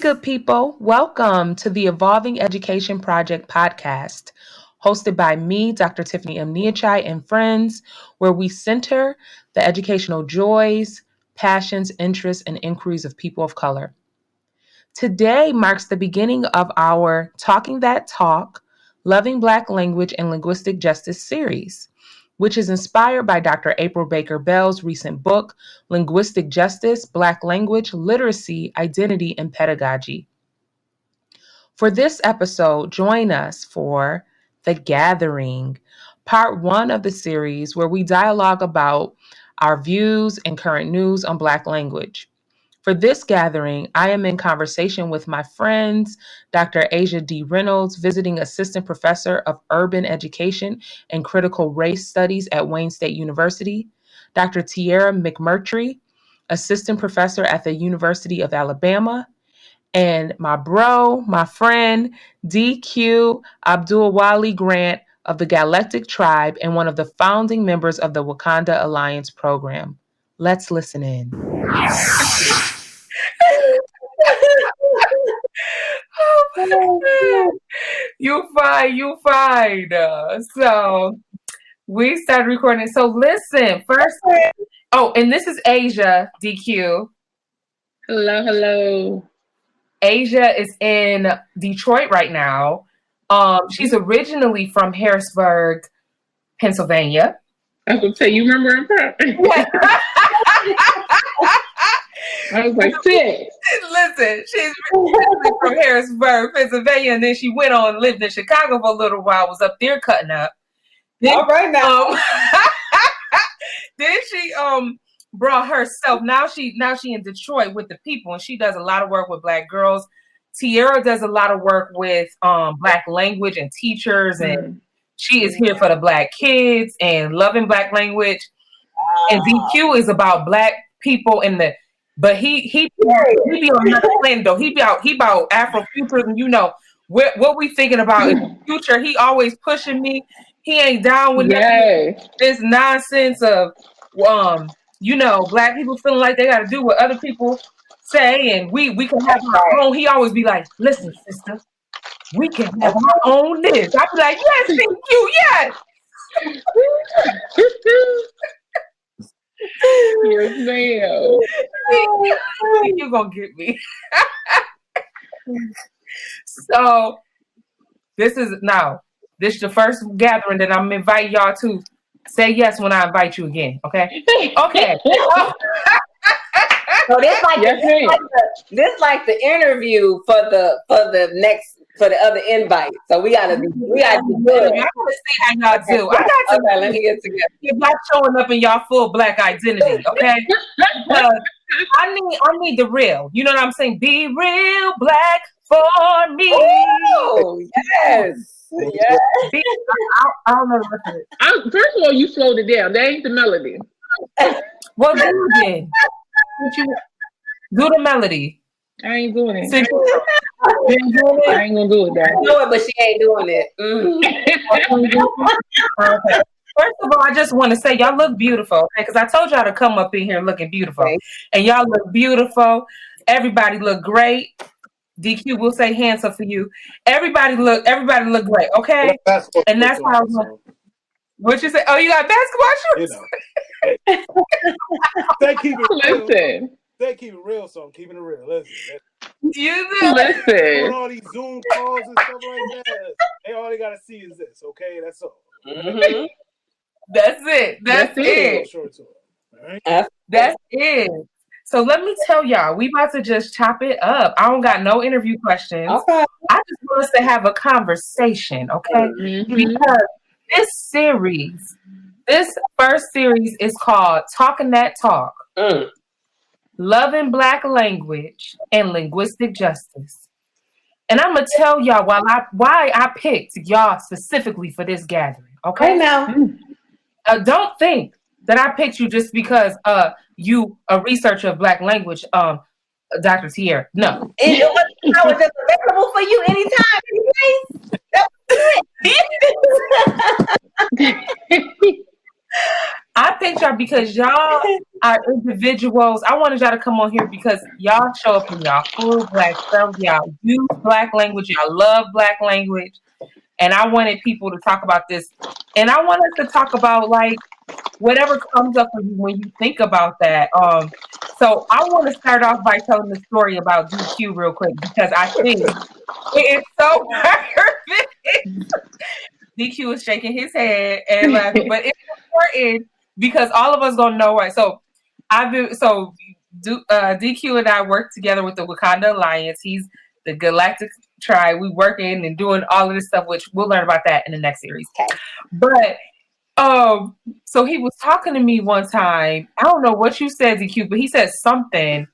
good people. Welcome to the Evolving Education Project podcast, hosted by me, Dr. Tiffany M. Neachai, and friends, where we center the educational joys, passions, interests, and inquiries of people of color. Today marks the beginning of our Talking That Talk, Loving Black Language and Linguistic Justice series, which is inspired by Dr. April Baker Bell's recent book, Linguistic Justice, Black Language, Literacy, Identity, and Pedagogy. For this episode, join us for The Gathering, part one of the series where we dialogue about our views and current news on Black language. For this gathering, I am in conversation with my friends, Dr. Asia D. Reynolds, visiting assistant professor of urban education and critical race studies at Wayne State University, Dr. Teaira McMurtry, assistant professor at the University of Alabama, and my friend, DQ AbdulWali Grant of the Galactic Tribe and one of the founding members of the Wakanda Alliance program. Let's listen in. You fine. So we started recording. So listen, first. Oh, and this is Asia, DQ. Hello. Asia is in Detroit right now. She's originally from Harrisburg, Pennsylvania. I was gonna say, you remember in front? I was like, shit. Listen, she's originally from Harrisburg, Pennsylvania, and then she went on and lived in Chicago for a little while, was up there cutting up. Then, all right now. Then she brought herself. Now she in Detroit with the people, and she does a lot of work with Black girls. Teaira does a lot of work with Black language and teachers, and she is here for the Black kids and loving Black language. And DQ is about Black people in the. But he be on another planet though. He about Afrofuturism. You know what we thinking about in the future. He always pushing me. He ain't down with this nonsense of Black people feeling like they got to do what other people say, and we can have our own. He always be like, "Listen, sister, we can have our own this." I be like, "Yes, DQ, yes." Yes, ma'am. You're gonna get me. So this is the first gathering that I'm inviting y'all to. Say yes when I invite you again, okay? Okay. So this like the interview for the other invite. So we gotta do good. I gotta see how y'all do. Okay, let me get together. You're not showing up in y'all full Black identity, okay? I need the real. You know what I'm saying? Be real Black for me. Oh yes. Yeah. I don't know the rest of it. First of all, you slowed it down. That ain't the melody. Well, do it. Do the melody. I ain't doing it. I ain't gonna do it, I know it, but she ain't doing it. Okay. First of all, I just want to say y'all look beautiful, okay? Because I told y'all to come up in here looking beautiful, and y'all look beautiful. Everybody look great. DQ will say handsome for you. Everybody look great, okay? And that's how I was. What you say? Oh, you got basketball shoes? They keep it real. Listen. They keep it real, so I'm keeping it real. Listen. You do. Listen. All these Zoom calls and stuff like that, they all they gotta see is this, okay? That's all. Mm-hmm. That's it. That's it. All right? That's it. So let me tell y'all, we about to just chop it up. I don't got no interview questions. Okay. I just want us to have a conversation, okay? Mm-hmm. Because this first series is called Talking That Talk, Loving Black Language and Linguistic Justice. And I'm going to tell y'all why I picked y'all specifically for this gathering, okay? Hey now. Don't think that I picked you just because you a researcher of Black language, Dr. Teaira. No. I was just available for you anytime. I thank y'all because y'all are individuals. I wanted y'all to come on here because y'all show up in y'all full Black selves. Y'all use Black language. Y'all love Black language. And I wanted people to talk about this. And I wanted to talk about like whatever comes up for you when you think about that. So I want to start off by telling the story about DQ real quick because I think it is so perfect. DQ is shaking his head and laughing, but it's important because all of us gonna know, right? So DQ and I work together with the Wakanda Alliance. He's the Galactic Tribe. We working and doing all of this stuff, which we'll learn about that in the next series. Okay. But so he was talking to me one time. I don't know what you said, DQ, but he said something,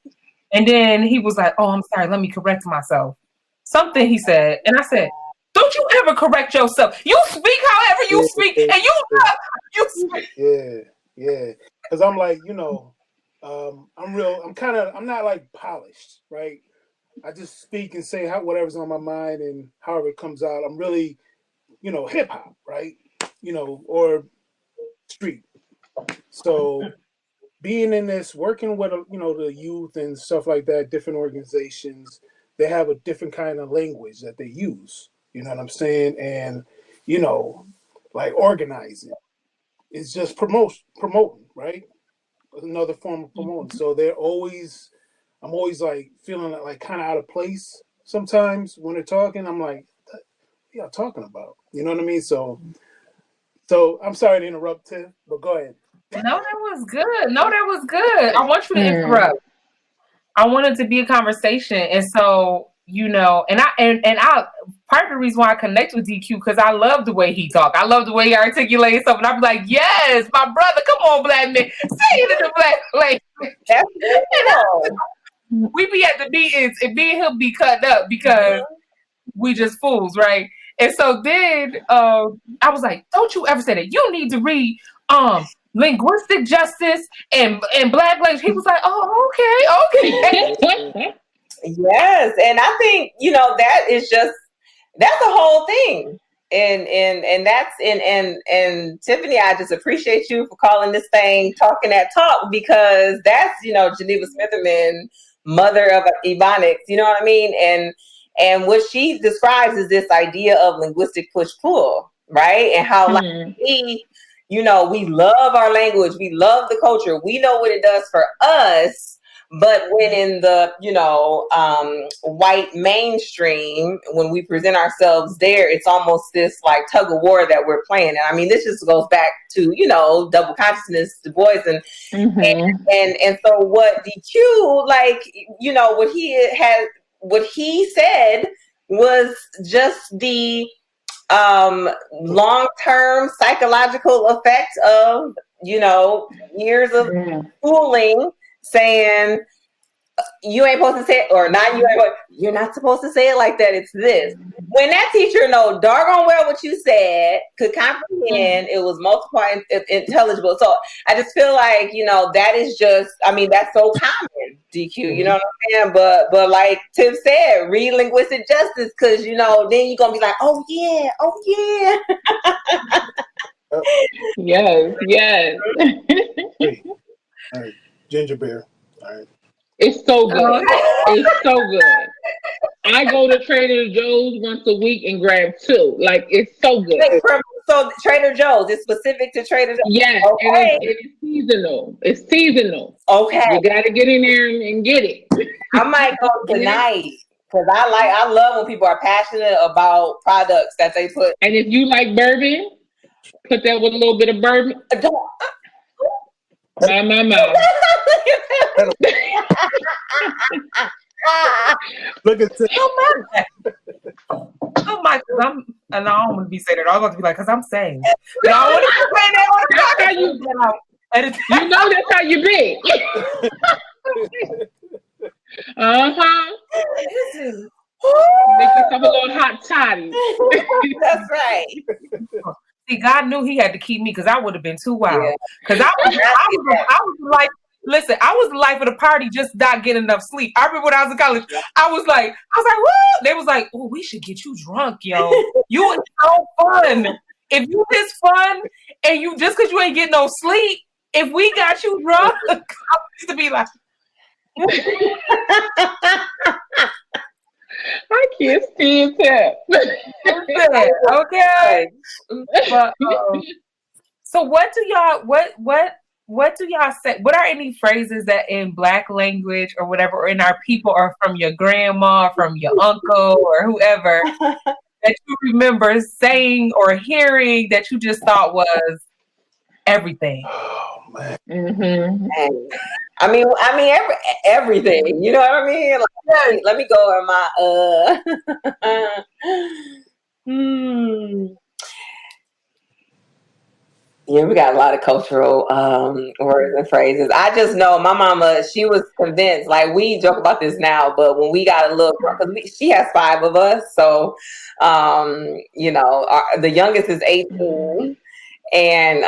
and then he was like, "Oh, I'm sorry. Let me correct myself." Something he said, and I said, "Don't you ever correct yourself? You speak however you speak, and you speak." Yeah. Because I'm like, I'm not like polished, right? I just speak and say whatever's on my mind and however it comes out. I'm really, hip hop, right? Or street. So being in this, working with, the youth and stuff like that, different organizations, they have a different kind of language that they use. You know what I'm saying? And, like organizing. It's just promoting, right? Another form of promoting. So I'm always like feeling like kind of out of place sometimes when they're talking. I'm like, what y'all talking about? You know what I mean? So I'm sorry to interrupt, Tiff, but go ahead. No, that was good. I want you to interrupt. I want it to be a conversation, and so and I part of the reason why I connect with DQ because I love the way he talk. I love the way he articulates stuff, and I'm like, yes, my brother, come on, Black man, say it in the Black language. We be at the meetings, and me and him be cut up because we just fools, right? And so then I was like, don't you ever say that. You need to read Linguistic Justice and Black language. He was like, oh, okay. Yes, and I think that's a whole thing, and that's and Tiffany, I just appreciate you for calling this thing Talking That Talk because that's Geneva Smitherman, mother of Ebonics, you know what I mean, and what she describes is this idea of linguistic push-pull, right? And how we love our language, we love the culture, we know what it does for us, but when in the white mainstream, when we present ourselves there, it's almost this like tug of war that we're playing. And I mean, this just goes back to double consciousness, Du Bois, and so what DQ what he said was just the long-term psychological effect of years of schooling saying you ain't supposed to say it, or not you're not supposed to say it like that, it's this. When that teacher know doggone well what you said, could comprehend, it was multiple intelligible. So I just feel like that is just, I mean, that's so common, DQ, you know what I'm saying? But like Tiff said, read Linguistic Justice, because then you're gonna be like, oh yeah. Yes. Hey. All right. Ginger beer. All right. It's so good. It's so good. I go to Trader Joe's once a week and grab 2. Like, it's so good. So Trader Joe's, it's specific to Trader Joe's. Yes, okay. And it's seasonal. It's seasonal. Okay. You got to get in there and get it. I might go tonight because I love when people are passionate about products that they put. And if you like bourbon, put that with a little bit of bourbon. My. Look at this. Oh my God! I don't want to be saying that. I'm going to be like, because I'm saying. And I want to be saying that. That's how you know that's how you be. Make yourself a little hot toddy. That's right. See, God knew He had to keep me because I would have been too wild. Because I was like, listen, I was the life of the party, just not getting enough sleep. I remember when I was in college, I was like, what? They was like, oh, we should get you drunk, yo. You was so fun. If you this fun and you just because you ain't getting no sleep, if we got you drunk, I used to be like, I can't stand that. okay. But, so what do y'all say? What are any phrases that in Black language or whatever, or in our people, or from your grandma, from your uncle, or whoever that you remember saying or hearing that you just thought was everything? Oh man. Mm-hmm. I mean, everything. You know what I mean? Like, let me go in my. Yeah, we got a lot of cultural words and phrases. I just know my mama, she was convinced, like we joke about this now, but when we got a little, because she has 5 of us. So, you know, the youngest is 18. And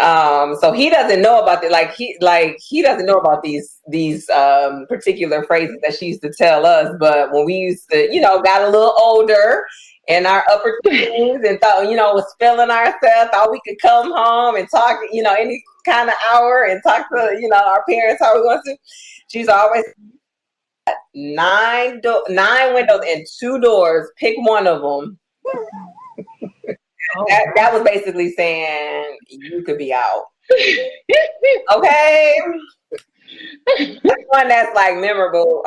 so he doesn't know about it. He doesn't know about these particular phrases that she used to tell us. But when we used to, you know, got a little older in our upper teens and thought, you know, was feeling ourselves, thought we could come home and talk, you know, any kind of hour and talk to, you know, our parents, how we going to. She's always 9 windows and 2 doors. Pick one of them. That was basically saying you could be out. Okay. That's one that's like memorable.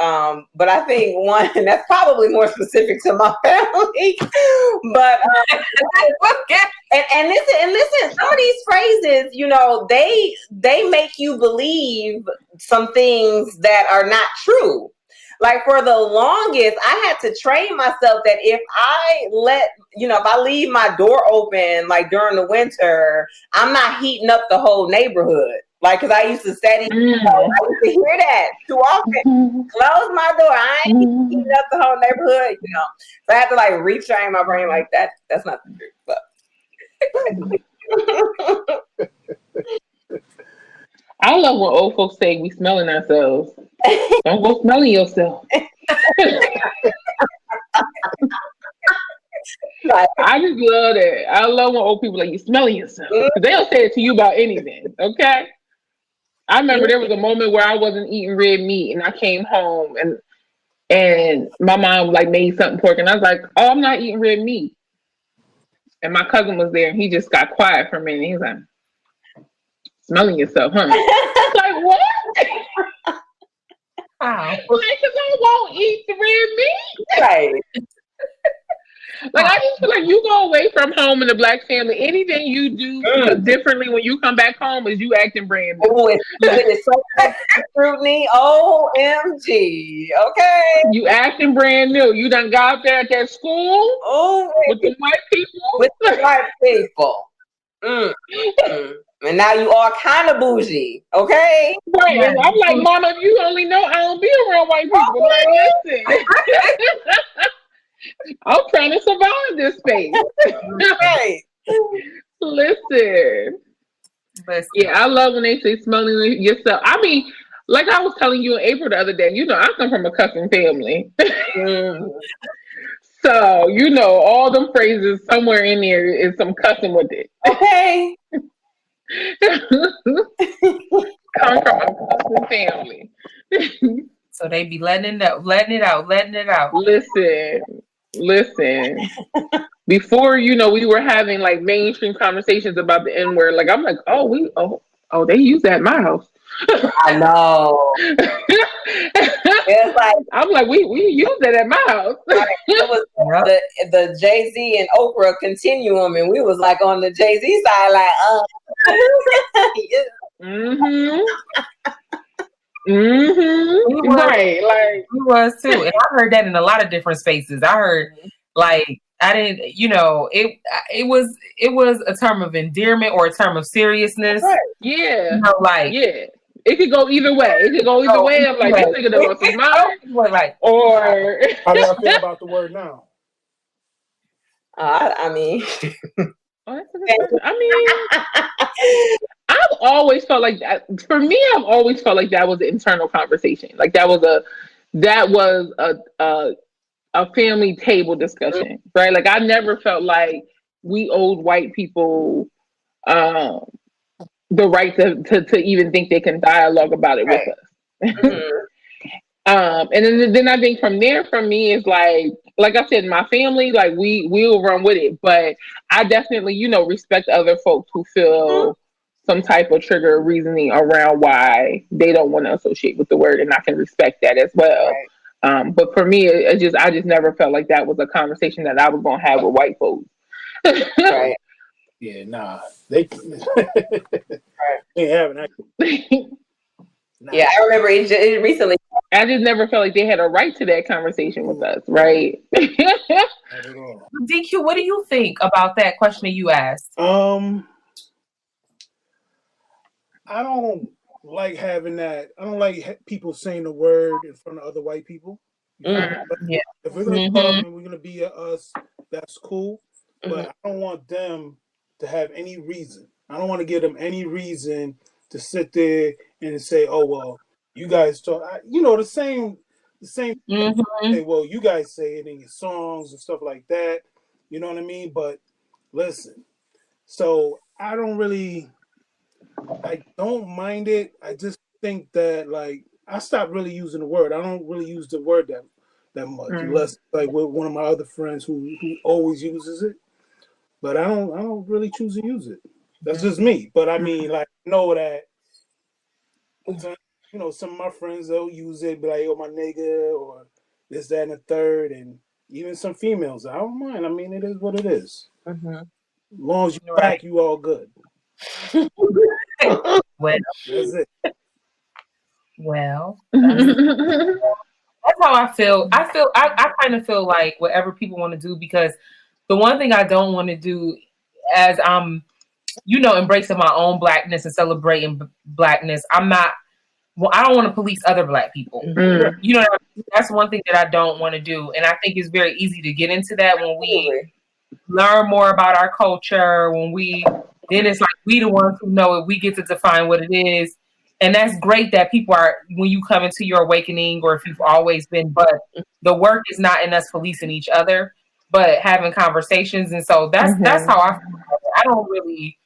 But I think one that's probably more specific to my family. But and listen, some of these phrases, you know, they make you believe some things that are not true. Like for the longest, I had to train myself that if I leave my door open, like during the winter, I'm not heating up the whole neighborhood. Like, cause I used to study, I used to hear that too often. Close my door. I ain't heating up the whole neighborhood, you know. So I had to like retrain my brain like that. That's not the truth, but. I love when old folks say we smelling ourselves. Don't go smelling yourself. I just love that. I love when old people like you smelling yourself. They'll say it to you about anything. Okay. I remember there was a moment where I wasn't eating red meat and I came home and my mom like made something pork and I was like, oh, I'm not eating red meat. And my cousin was there and he just got quiet for a minute. He's like, smelling yourself, huh? Like, what? Wow. Like, because I won't eat the red meat. Right. Like, I just feel like you go away from home in the Black family, anything you do differently when you come back home is you acting brand new. Oh, it's so scrutiny. OMG. Okay. You acting brand new. You done got there at that school with the white people. With the white people. And now you all kind of bougie, okay? Right. And I'm like, Mama, if you only know I don't be around white people. Like, listen. I'm trying to survive this space. Right. Listen. Yeah, I love when they say smelling yourself. I mean, like I was telling you in April the other day, you know, I come from a cussing family. So, you know, all them phrases somewhere in there is some cussing with it. Okay. Come from a cussing family. So they be letting it out. Listen. Before, you know, we were having like mainstream conversations about the N-word. Like, I'm like, oh, they use that in my house. I know. It's like I'm like, we use that at my house. Right. It was the Jay-Z and Oprah continuum, and we was like on the Jay-Z side, like, Right, like we was too, and I heard that in a lot of different spaces. I heard like I didn't, you know, it was a term of endearment or a term of seriousness. Right. Yeah, you know, like it could go either way. I'm like, this nigga don't want to see mine. Like, or how do y'all feel about the word now? I mean, I've always felt like that. For me, I've always felt like that was an internal conversation. Like that was a family table discussion, right? Like I never felt like we owed white people the right to even think they can dialogue about it with us. And then I think from there, for me, is like I said, my family, like we'll run with it, but I definitely, respect other folks who feel some type of trigger reasoning around why they don't want to associate with the word, and I can respect that as well. Right. But for me, I just never felt like that was a conversation that I was gonna have with white folks. Right. Yeah, nah, they ain't having that. Nah. Yeah, I remember it recently. I just never felt like they had a right to that conversation with us, right? DQ, what do you think about that question you asked? I don't like having that. I don't like people saying the word in front of other white people. Yeah. If we're gonna talk and we're gonna be us, that's cool. But I don't want them to have any reason. I don't want to give them any reason to sit there and say, "Oh well, you guys talk." The same. Say, well, you guys say it in your songs and stuff like that. You know what I mean? But listen, so I don't mind it. I just think that I stopped really using the word. I don't really use the word that much, unless with one of my other friends who always uses it. But I don't really choose to use it. That's just me. But I mean, know that some of my friends, they'll use it, be like, "Oh, my nigga," or this, that, and the third, and even some females. I don't mind. I mean, it is what it is. As long as you're back, you all good. Well, that's it. Well, that's how I feel. I kind of feel like whatever people want to do, because the one thing I don't want to do, as I'm, embracing my own blackness and celebrating blackness, I don't want to police other black people. That's one thing that I don't want to do. And I think it's very easy to get into that when we learn more about our culture, then it's like we the ones who know it, we get to define what it is. And that's great that people are, when you come into your awakening, or if you've always been, but the work is not in us policing each other, but having conversations. And so that's how I feel. I don't really,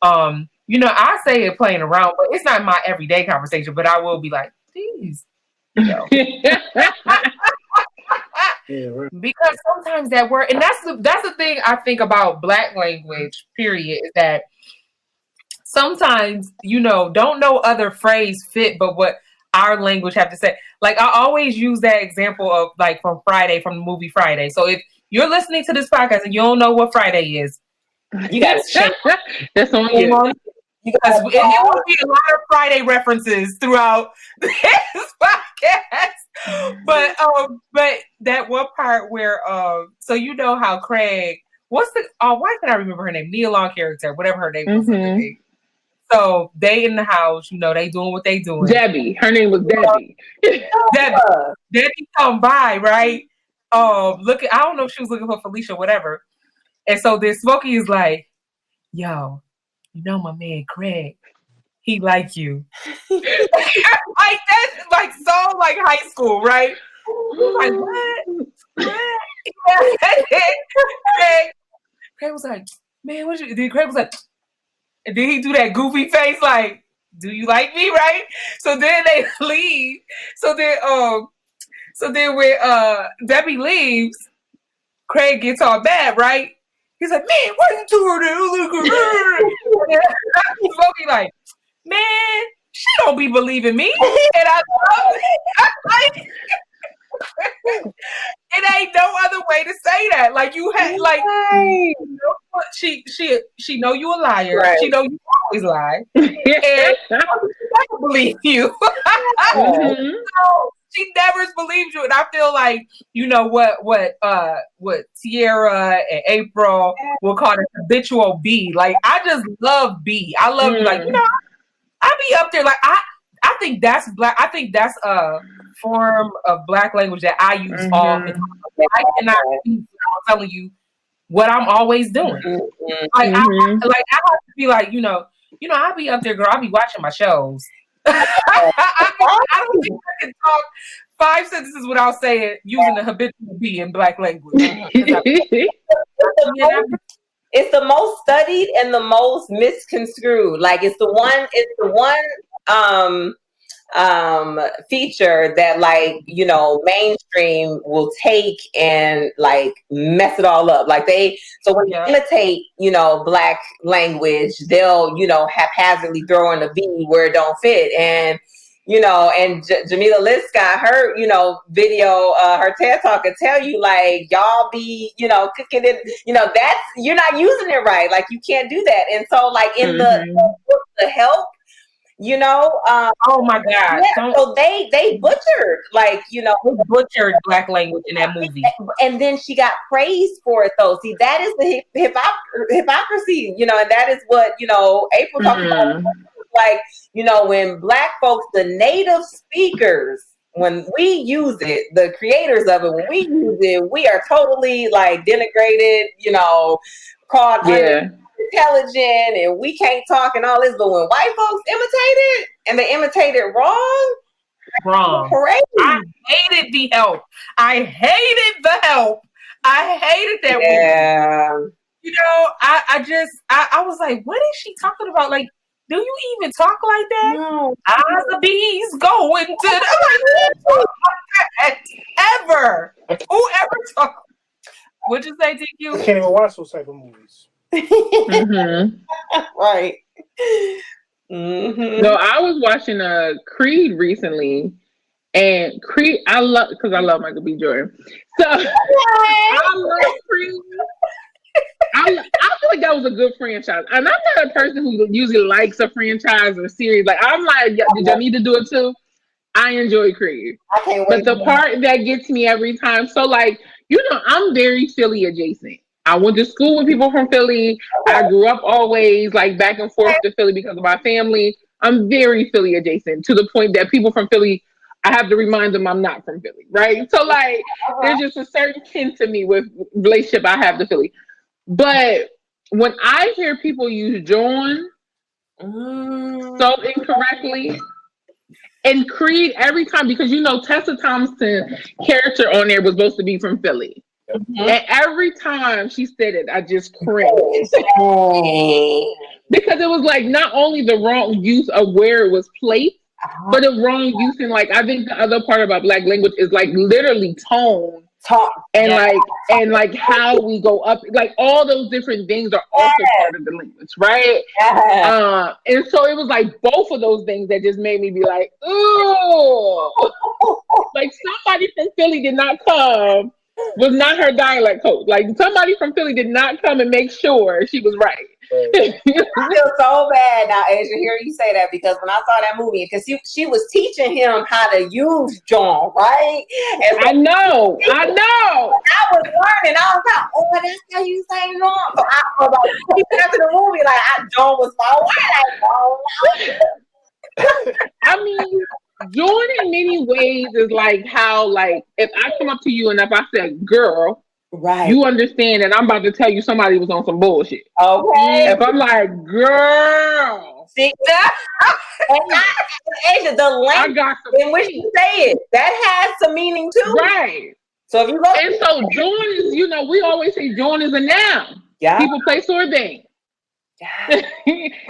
I say it playing around, but it's not my everyday conversation, but I will be like, geez, Yeah, right. Because sometimes that word, and that's the thing I think about Black language, period, is that sometimes, don't know other phrase fit but what our language have to say. Like, I always use that example of from the movie Friday. So if you're listening to this podcast and you don't know what Friday is, you got to check. That's on you. Because it will be a lot of Friday references throughout this podcast. But that one part where so how Craig, why can I remember her name? Nia Long character, whatever her name was. So they in the house, they doing what they doing. Debbie. Her name was Debbie. Debbie come by, right? I don't know if she was looking for Felicia, whatever. And so then Smokey is like, yo, my man Craig, he like you. That's so high school, right? Like, what? Craig was like, man, what you? Then Craig was like, and then he do that goofy face like, do you like me, right? So then they leave. So then when Debbie leaves, Craig gets all mad, right? He's like, man, why you doing that? Smokey like, man, she don't be believing me. And I love it. It ain't no other way to say that. Like, you had she know you a liar. Right. She know you always lie. And she never believe you. So she never believes you. And I feel like, what Teaira and April will call it habitual B. Like, I just love B. I love I be up there I think that's Black. I think that's a form of Black language that I use all the time. I cannot use without telling you what I'm always doing. I have to be like, I'll be up there, girl. I'll be watching my shows. I don't think I can talk 5 sentences without using the habitual B in Black language. It's the most studied and the most misconstrued. Like it's the one feature that, like, you know, mainstream will take and like mess it all up. Like so when they imitate, you know, Black language, they'll, you know, haphazardly throw in a V where it don't fit. And you know, and Jamila List got her, you know, video, her TED Talk could tell you, like, y'all be, you know, cooking it, you know, that's, you're not using it right. Like, you can't do that. And so, like, in the Help, you know, oh my God. Yeah, so they butchered, like, you know, they butchered Black language in that movie. And then she got praised for it, though. See, that is the hypocrisy, you know, and that is what, you know, April talked about. Like, you know, when Black folks, the native speakers, when we use it, the creators of it, when we use it, we are totally like denigrated, you know, called unintelligent, and we can't talk and all this. But when white folks imitate it, and they imitate it wrong. Crazy. I hated The Help. I hated The Help. I hated that movie. You know, I was like, what is she talking about? Like, do you even talk like that? No. The bees going to the... I'm like, like that ever. Whoever talk? What'd you say, DQ? I can't even watch those type of movies. Right. No, I was watching Creed recently, and Creed, I love Michael B. Jordan. So I love Creed. I feel like that was a good franchise, and I'm not a person who usually likes a franchise or series. Like, I'm like, did y'all need to do it too? I enjoy Creed, I can't wait. But the part that gets me every time, so like, you know, I'm very Philly adjacent. I went to school with people from Philly. I grew up always like back and forth to Philly because of my family. I'm very Philly adjacent, to the point that people from Philly, I have to remind them I'm not from Philly, right? So like, there's just a certain kin to me with relationship I have to Philly. But when I hear people use John so incorrectly, and Creed every time, because you know Tessa Thompson character on there was supposed to be from Philly. And every time she said it, I just cringed. Because it was like not only the wrong use of where it was placed, but the wrong use in, like, I think the other part about Black language is like literally tone. And like how we go up, like all those different things are also part of the language, right? And so it was like both of those things that just made me be like, ooh, like somebody from Philly did not come, was not her dialect coach. Like somebody from Philly did not come and make sure she was right. I feel so bad now, Asia, hear you say that, because when I saw that movie, because she was teaching him how to use John, right? And so I know. I was learning. I was like, oh, that's how you say John. So I was like, after the movie, like, John was my way. I mean, John in many ways is like how, like, if I come up to you and if I say, girl, right, you understand that I'm about to tell you somebody was on some bullshit. Okay. If I'm like, girl. See, Asia, the language in which you say it, that has some meaning too. Right. So if you go, and so John is, you know, we always say John is a noun. Yeah. People, place, or thing. Yeah.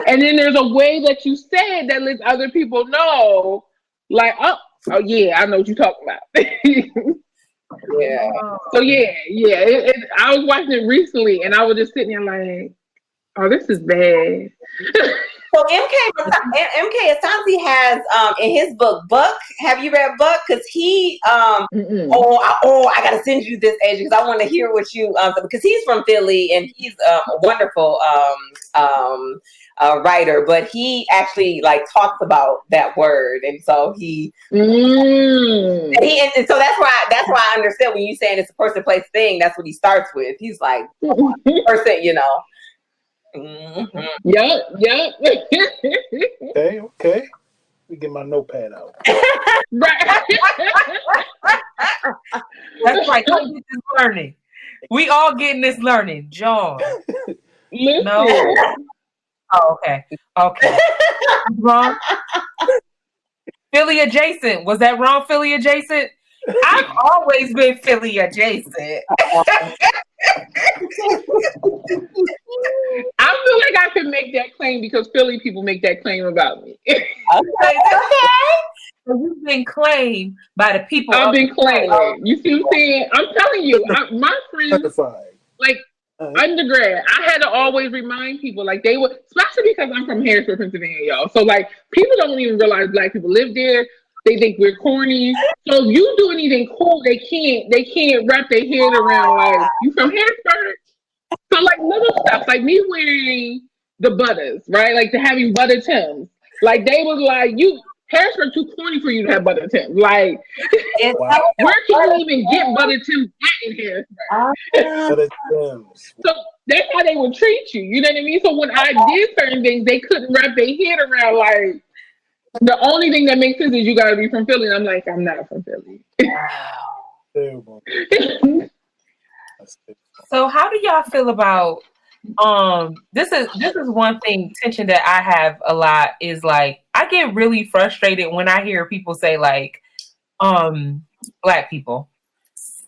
And then there's a way that you say it that lets other people know, like, oh yeah, I know what you're talking about. Yeah. So yeah. I was watching it recently, and I was just sitting there like, oh, this is bad. So MK Asante has in his book Buck. Have you read Buck? Because he I gotta send you this, Asia, because I want to hear what you because he's from Philly and he's a wonderful writer, but he actually like talks about that word, and so he and so that's why I understand when you saying it's a person, place, thing. That's what he starts with. He's like person, you know. Mm-hmm. Yep. Okay. Let me get my notepad out. Right. That's right. Don't get this learning. We all getting this learning, John. No. Oh, okay. Wrong. Philly adjacent. Was that wrong? Philly adjacent. I've always been Philly adjacent. I feel like I can make that claim because Philly people make that claim about me. Okay. So you've been claimed by the people. I've been claimed. You see what I'm saying? I'm telling you, my friends, Certified. like undergrad, I had to always remind people, like they were, especially because I'm from Harrisburg, Pennsylvania, y'all. So like people don't even realize Black people live there. They think we're corny. So if you do anything cool, they can't wrap their head around like you from Harrisburg. So like little stuff, like me wearing the butters, right? Like to having butter Tims. Like they was like, you Harrisburg too corny for you to have butter Tims. Like Wow. where can you even get butter Tims at in Harrisburg? Butter Tims. So that's how they would treat you. You know what I mean? So when I did certain things, they couldn't wrap their head around like the only thing that makes sense is you gotta be from Philly. And I'm like, I'm not from Philly. Terrible. So how do y'all feel about this is one thing tension that I have a lot is like I get really frustrated when I hear people say like Black people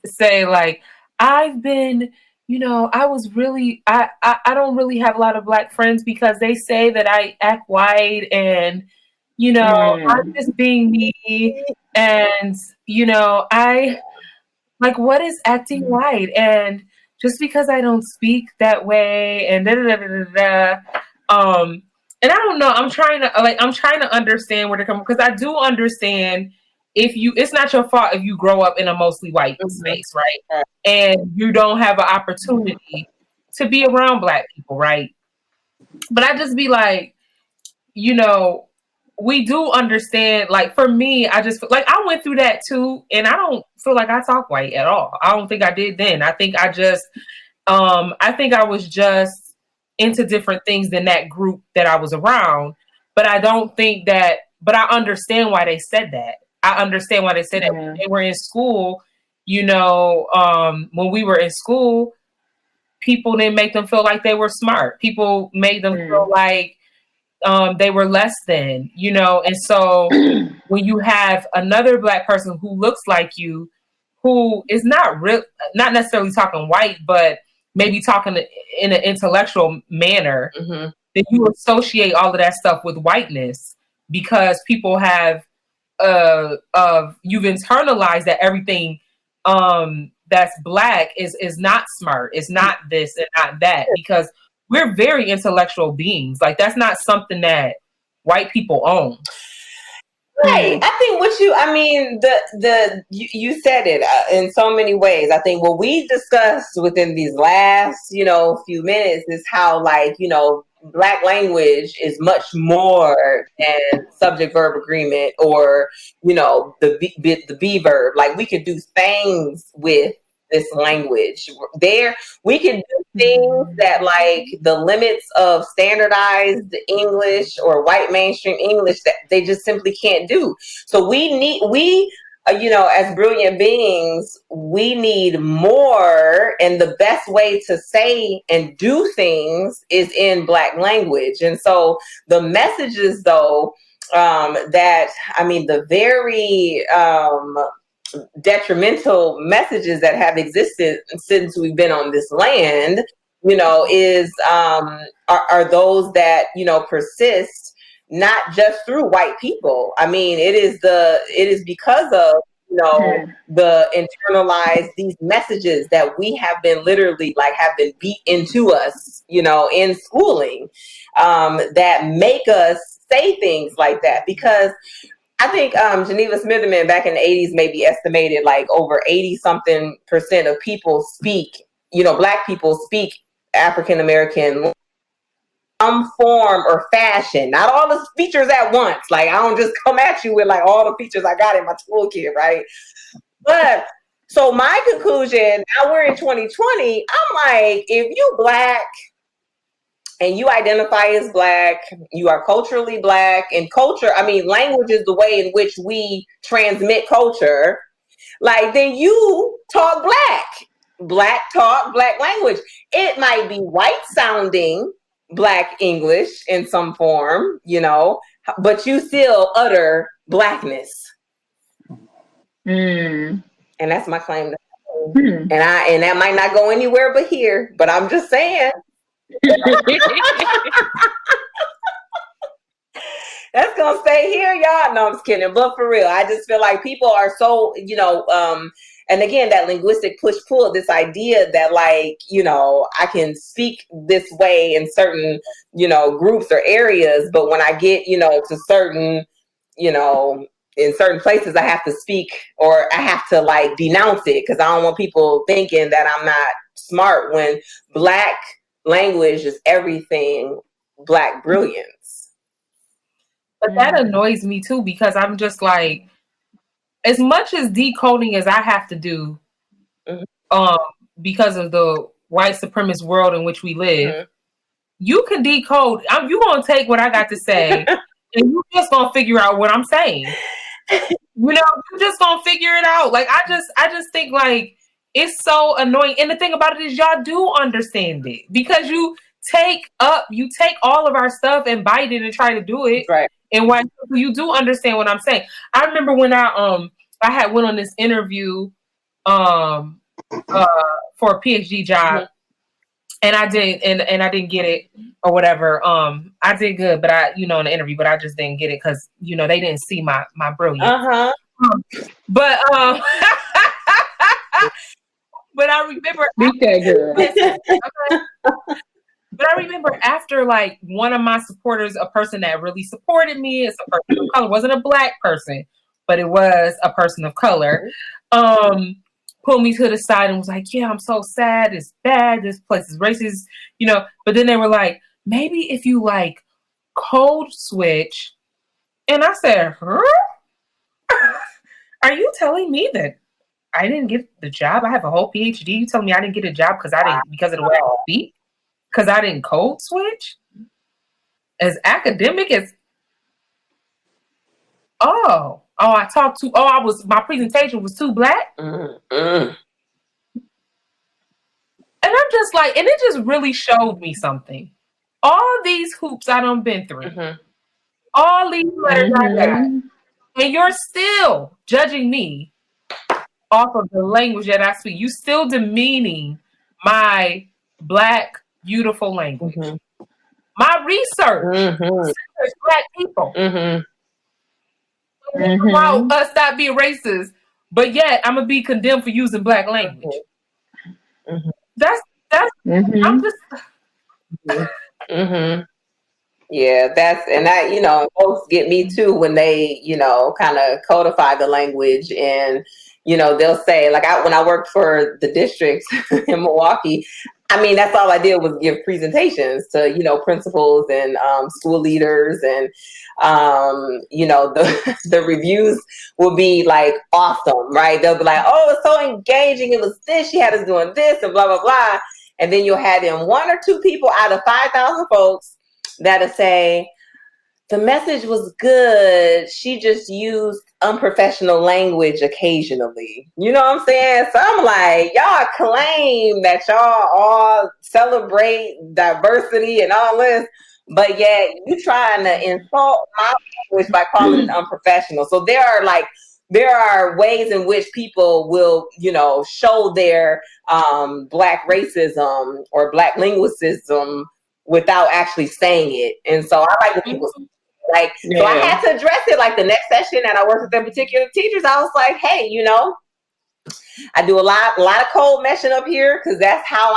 say like I've been I was really I don't really have a lot of Black friends because they say that I act white and I'm just being me and I like what is acting white and just because I don't speak that way and and I don't know. I'm trying to understand where they're coming because I do understand it's not your fault if you grow up in a mostly white space, right? And you don't have an opportunity to be around Black people, right? But I just be like, we do understand, like for me, I just like I went through that too, and I don't feel like I talk white at all. I don't think I did then. I think I was just into different things than that group that I was around. But I don't think that, but I understand why they said that. I understand why they said that when they were in school, when we were in school, people didn't make them feel like they were smart. People made them feel like they were less than, and so when you have another Black person who looks like you, who is not necessarily talking white, but maybe talking in an intellectual manner, then you associate all of that stuff with whiteness because people have you've internalized that everything that's Black is not smart, it's not this and not that, because we're very intellectual beings. Like that's not something that white people own. Right. I think you said it in so many ways. I think what we discussed within these last, few minutes is how Black language is much more than subject verb agreement or, the be verb. Like we could do things with this language. We can do things that like the limits of standardized English or white mainstream English that they just simply can't do. So as brilliant beings, we need more, and the best way to say and do things is in Black language. And so the messages though, the very detrimental messages that have existed since we've been on this land, are those that persist not just through white people. I mean, it is because of the internalized these messages that we have been literally have been beat into us, in schooling, that make us say things like that. Because I think Geneva Smitherman back in the 80s maybe estimated like over 80-something% of people speak, Black people speak African American some form or fashion, not all the features at once. Like I don't just come at you with like all the features I got in my toolkit, right? But so my conclusion, now we're in 2020, I'm like, if you Black and you identify as Black, you are culturally Black, and culture, language is the way in which we transmit culture, like then you talk Black. Black talk Black language. It might be white sounding Black English in some form, but you still utter Blackness. And that's my claim. And that might not go anywhere but here, but I'm just saying. That's gonna stay here, y'all. No, I'm just kidding. But for real, I just feel like people are so, and again, that linguistic push-pull, this idea that like, I can speak this way in certain, groups or areas, but when I get, to certain, in certain places, I have to speak, or I have to like denounce it because I don't want people thinking that I'm not smart, when Black language is everything Black brilliance. But that annoys me too, because I'm just like, as much as decoding as I have to do, because of the white supremacist world in which we live, you can decode. You gonna take what I got to say, and you just gonna figure out what I'm saying. You just gonna figure it out. Like I just think like it's so annoying. And the thing about it is, y'all do understand it, because you take all of our stuff and bite it and try to do it. Right. And why you do understand what I'm saying. I remember when I had went on this interview for a PhD job, and I didn't get it or whatever. I did good, but in the interview, but I just didn't get it because they didn't see my brilliance. But but I remember But I remember after like one of my supporters, a person that really supported me, it's a person of color, wasn't a Black person, but it was a person of color, pulled me to the side and was like, yeah, I'm so sad. It's bad. This place is racist, but then they were like, maybe if you like code switch. And I said, huh? Are you telling me that I didn't get the job? I have a whole PhD. You telling me I didn't get a job because of the way I speak? Because I didn't code switch? As academic as... my presentation was too Black? And I'm just like, and it just really showed me something. All these hoops I done been through. All these letters I got. And you're still judging me off of the language that I speak. You still demeaning my Black, beautiful language. My research centers Black people. About us not being racist, but yet I'm gonna be condemned for using Black language. That's I'm just Yeah, that folks get me too when they, kind of codify the language, and they'll say, like, when I worked for the district in Milwaukee, I mean, that's all I did was give presentations to, principals and school leaders, and the reviews will be like awesome, right? They'll be like, oh, it's so engaging. It was this, she had us doing this, and blah, blah, blah. And then you'll have them 1 or 2 people out of 5,000 folks that'll say, the message was good. She just used unprofessional language occasionally. You know what I'm saying? So I'm like, y'all claim that y'all all celebrate diversity and all this, but yet you trying to insult my language by calling it unprofessional. So there are ways in which people will, show their Black racism or Black linguicism without actually saying it. And so I like when people so I had to address it. Like the next session that I worked with them particular teachers, I was like, hey, I do a lot of code meshing up here because that's how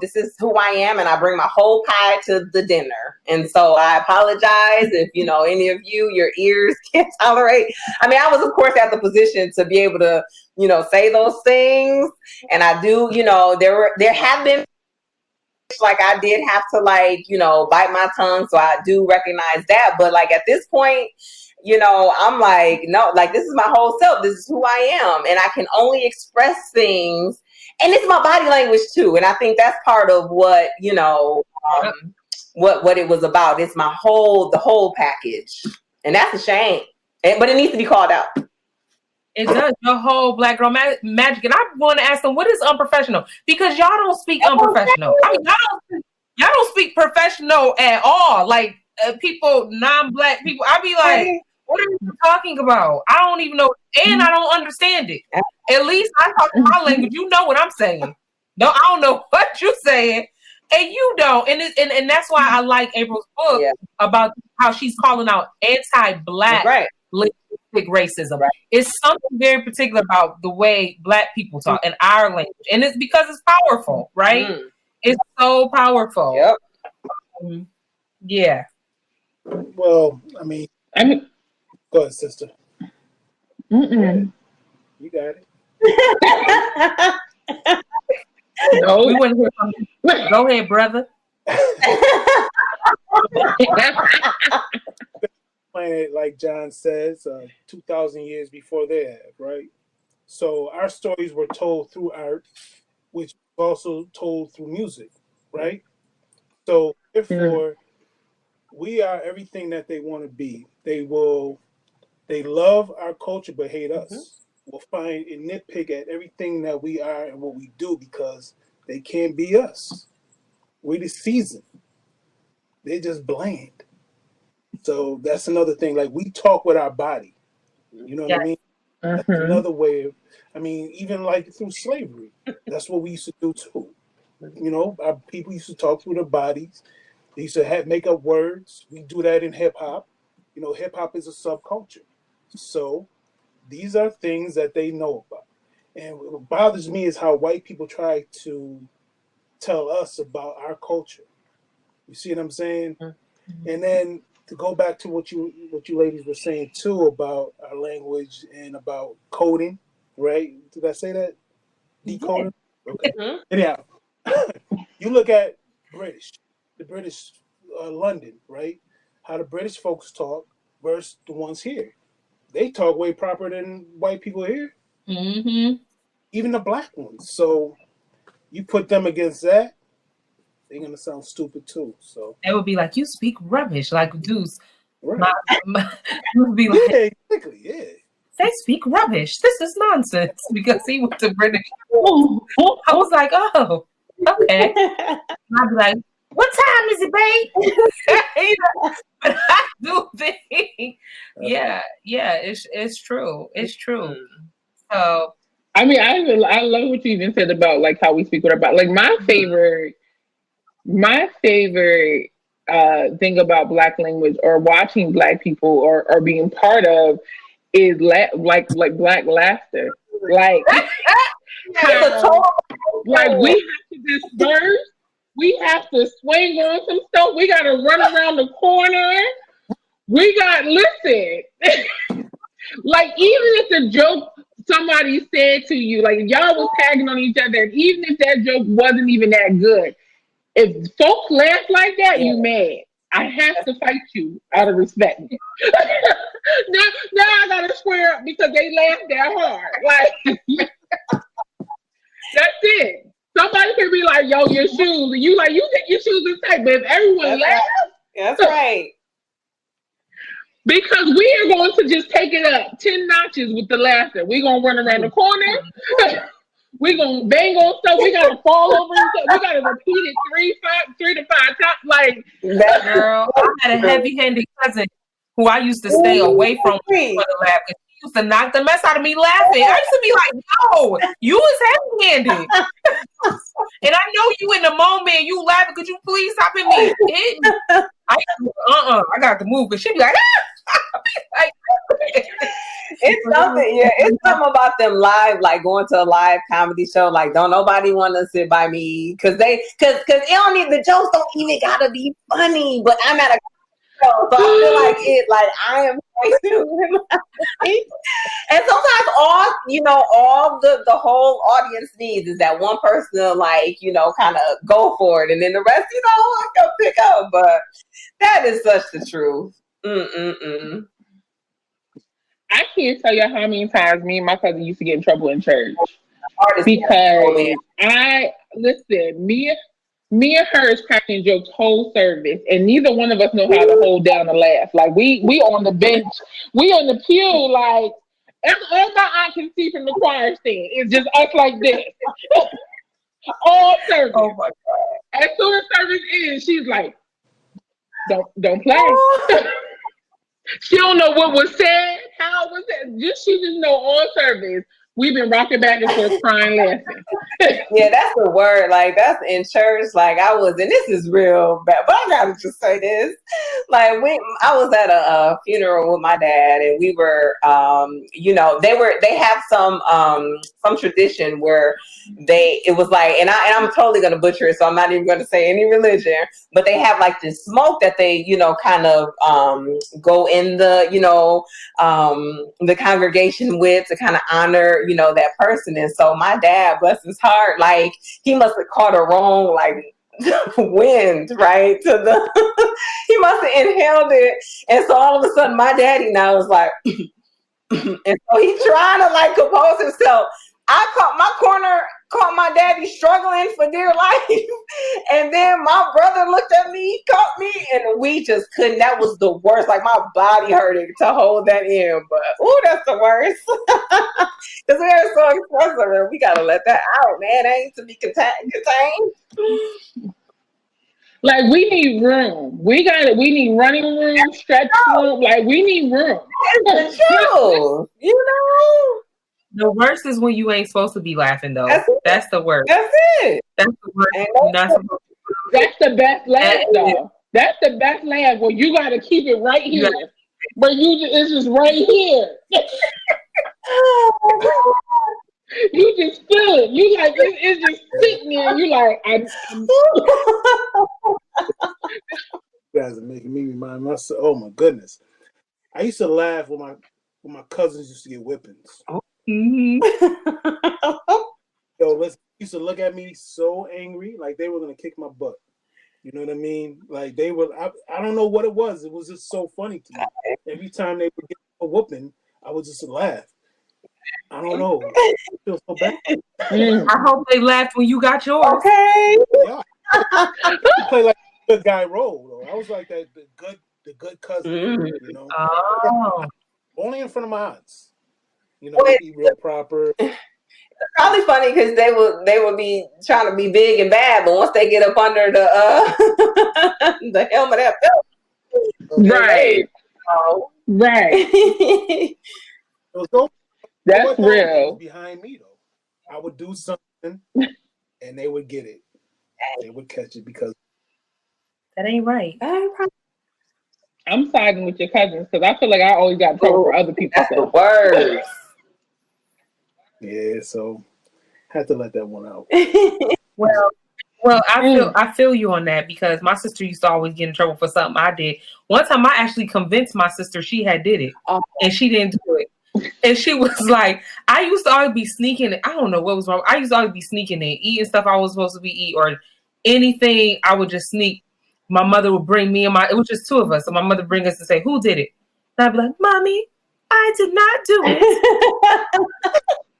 this is who I am, and I bring my whole pie to the dinner. And so I apologize if, any of your ears can't tolerate. I mean, I was, of course, at the position to be able to, say those things. And I do, there have been, like, I did have to, bite my tongue. So I do recognize that. But, at this point, I'm like, no, this is my whole self. This is who I am. And I can only express things. And it's my body language, too. And I think that's part of what, what it was about. It's the whole package. And that's a shame. But it needs to be called out. It does. Your whole Black girl magic. And I want to ask them, what is unprofessional? Because y'all don't speak unprofessional. I mean, y'all don't speak professional at all. Like people, non-Black people. I be like, What are you talking about? I don't even know, and I don't understand it. At least I talk my language. You know what I'm saying. No, I don't know what you're saying, and you don't. And that's why I like April's book about how she's calling out anti-Black linguistic racism. Right. It's something very particular about the way Black people talk in our language, and it's because it's powerful, right? Mm. It's so powerful. Yep. Yeah. Well, I mean, go ahead, sister. Mm-mm. You got it. No. We wouldn't hear from you. Go ahead, brother. Planet, like John says, 2,000 years before they have, right? So our stories were told through art, which was also told through music, right? So therefore, we are everything that they want to be. They love our culture but hate us. Will find and nitpick at everything that we are and what we do because they can't be us. We're the season. They're just bland. So that's another thing. Like we talk with our body. You know what I mean? That's another way of, I mean, even like through slavery, that's what we used to do too. You know, our people used to talk through their bodies. They used to make up words. We do that in hip hop. You know, hip hop is a subculture. So these are things that they know about. And what bothers me is how white people try to tell us about our culture. You see what I'm saying? And then to go back to what you ladies were saying too about our language and about coding, right? Did I say that? Decoding? Okay. Anyhow, you look at the British London, right? How the British folks talk versus the ones here. They talk way proper than white people here. Even the Black ones. So you put them against that, they're gonna sound stupid too. So it would be like, you speak rubbish, like Deuce. Right. Would be like, exactly, yeah. They speak rubbish. This is nonsense because he went to British school. I was like, oh, okay. And I'd be like, what time is it, babe? But I do think, yeah, it's true. It's true. So, I mean, I love what you even said about like how we speak with our body. Like my favorite thing about Black language or watching Black people or being part of is like Black laughter. Like, like we have to disperse. We have to swing on some stuff. We got to run around the corner. Listen. Like, even if the joke somebody said to you, like y'all was tagging on each other, and even if that joke wasn't even that good, if folks laugh like that, you mad. I have to fight you out of respect. now I gotta square up because they laughed that hard. Like that's it. Somebody can be like, "Yo, your shoes," and you like, "You think your shoes is tight?" But if everyone laughs, that's right. Because we are going to just take it up 10 notches with the laughter. We're gonna run around the corner. We're gonna bang on stuff. We gotta fall over. We gotta repeat it 3 to 5 times. Like, girl, I had a heavy-handed cousin who I used to stay away from for the laugh. She used to knock the mess out of me laughing. I used to be like, "No, you was heavy-handed," and I know you in the moment. You laughing? Could you please stop at me? I got to move. But she'd be like, it's something. Yeah, it's something about them live, like going to a live comedy show. Like, don't nobody want to sit by me because it don't need the jokes. Don't even gotta be funny. But I'm at a show, so I feel like it. Like I am. And sometimes all the whole audience needs is that one person to like, kind of go for it, and then the rest, go pick up. But that is such the truth. I can't tell you how many times me and my cousin used to get in trouble in church because me and her is cracking jokes whole service, and neither one of us know how to hold down a laugh. Like we on the bench, we on the pew, like all my aunt can see from the choir stand. It's just us like this. All service. Oh my God. As soon as service ends, she's like, don't play. She don't know what was said, how it was said. She just know all service. We've been rocking back and forth, crying, laughing. Yeah, that's the word. Like, that's in church. Like, I was, and this is real bad, but I gotta just say this. Like, I was at a funeral with my dad, and we were, they have some tradition where it was like, and I'm totally gonna butcher it, so I'm not even gonna say any religion, but they have like this smoke that they, kind of go in the, the congregation with to kind of honor, that person. And so my dad, bless his heart, like he must have caught a wrong like wind, right? To the he must have inhaled it. And so all of a sudden my daddy now is like and so he's trying to like compose himself. I caught my daddy struggling for dear life. And then my brother looked at me, caught me, and we just couldn't. That was the worst. Like my body hurting to hold that in. But that's the worst. Because we are so expressive and we gotta let that out, man. That ain't to be contained. Like we need room. We need running room, stretch room. Like we need room. It's the truth, The worst is when you ain't supposed to be laughing, though. That's the worst. That's it. That's the worst. You're not supposed to. That's the best laugh, though. That's the best laugh where you got to keep it right here. But it's just right here. You just feel it. You like it's just sitting there. And you like You guys are making me remind myself. Oh my goodness! I used to laugh when my cousins used to get whippings. Mm-hmm. Yo, used to look at me so angry, like they were gonna kick my butt. You know what I mean? Like they were. I don't know what it was. It was just so funny to me. Every time they would get a whooping, I would just laugh. I don't know. I feel so bad. I hope they laughed when you got yours. Okay. Yeah. I play like a good guy role, though. I was like the good cousin. You know. Oh. Only in front of my aunts. Be real proper. It's probably funny because they would be trying to be big and bad, but once they get up under the helmet, right. Right. It was That's real. Behind me though, I would do something, and they would get it. They would catch it because that ain't right. I'm siding with your cousins because I feel like I always got trouble for other people. That's the worst. Yeah, so had to let that one out. Well, I feel you on that because my sister used to always get in trouble for something I did. One time I actually convinced my sister she had did it, and she didn't do it. And she was like, I used to always be sneaking. I don't know what was wrong. I used to always be sneaking and eating stuff I was supposed to be eating or anything. I would just sneak. My mother would bring me and it was just two of us. So my mother would bring us to say, who did it? And I'd be like, Mommy, I did not do it.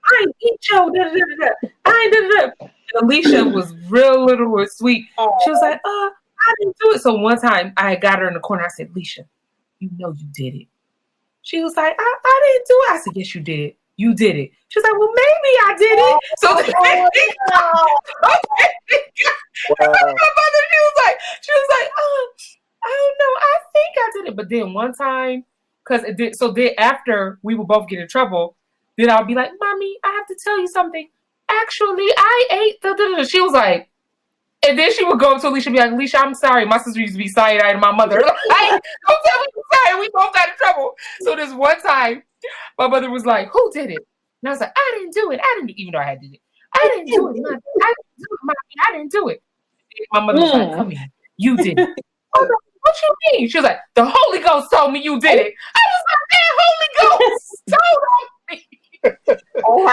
I ain't eat your da-da-da-da. I ain't da-da-da. And Alicia was real little and sweet. She was like, I didn't do it. So one time I got her in the corner. I said, Alicia, you know you did it. She was like, I didn't do it. I said, yes, you did. You did it. She was like, well, maybe I did it. So my mother, she was like, I don't know. I think I did it. But then one time, then after we would both get in trouble, then I'll be like, Mommy, I have to tell you something. Actually, I ate the. She was like, and then she would go up to Alicia and be like, Alicia, I'm sorry. My sister used to be side-eyed to my mother. Like, don't tell me you're sorry. We both got in trouble. So this one time, my mother was like, who did it? And I was like, I didn't do it. Even though I had did it. I didn't do it, Mommy. I didn't do it. And my mother was like, come here. You did it. Oh, no, what you mean? She was like, the Holy Ghost told me you did it. I was like, Holy Ghost told me. Oh,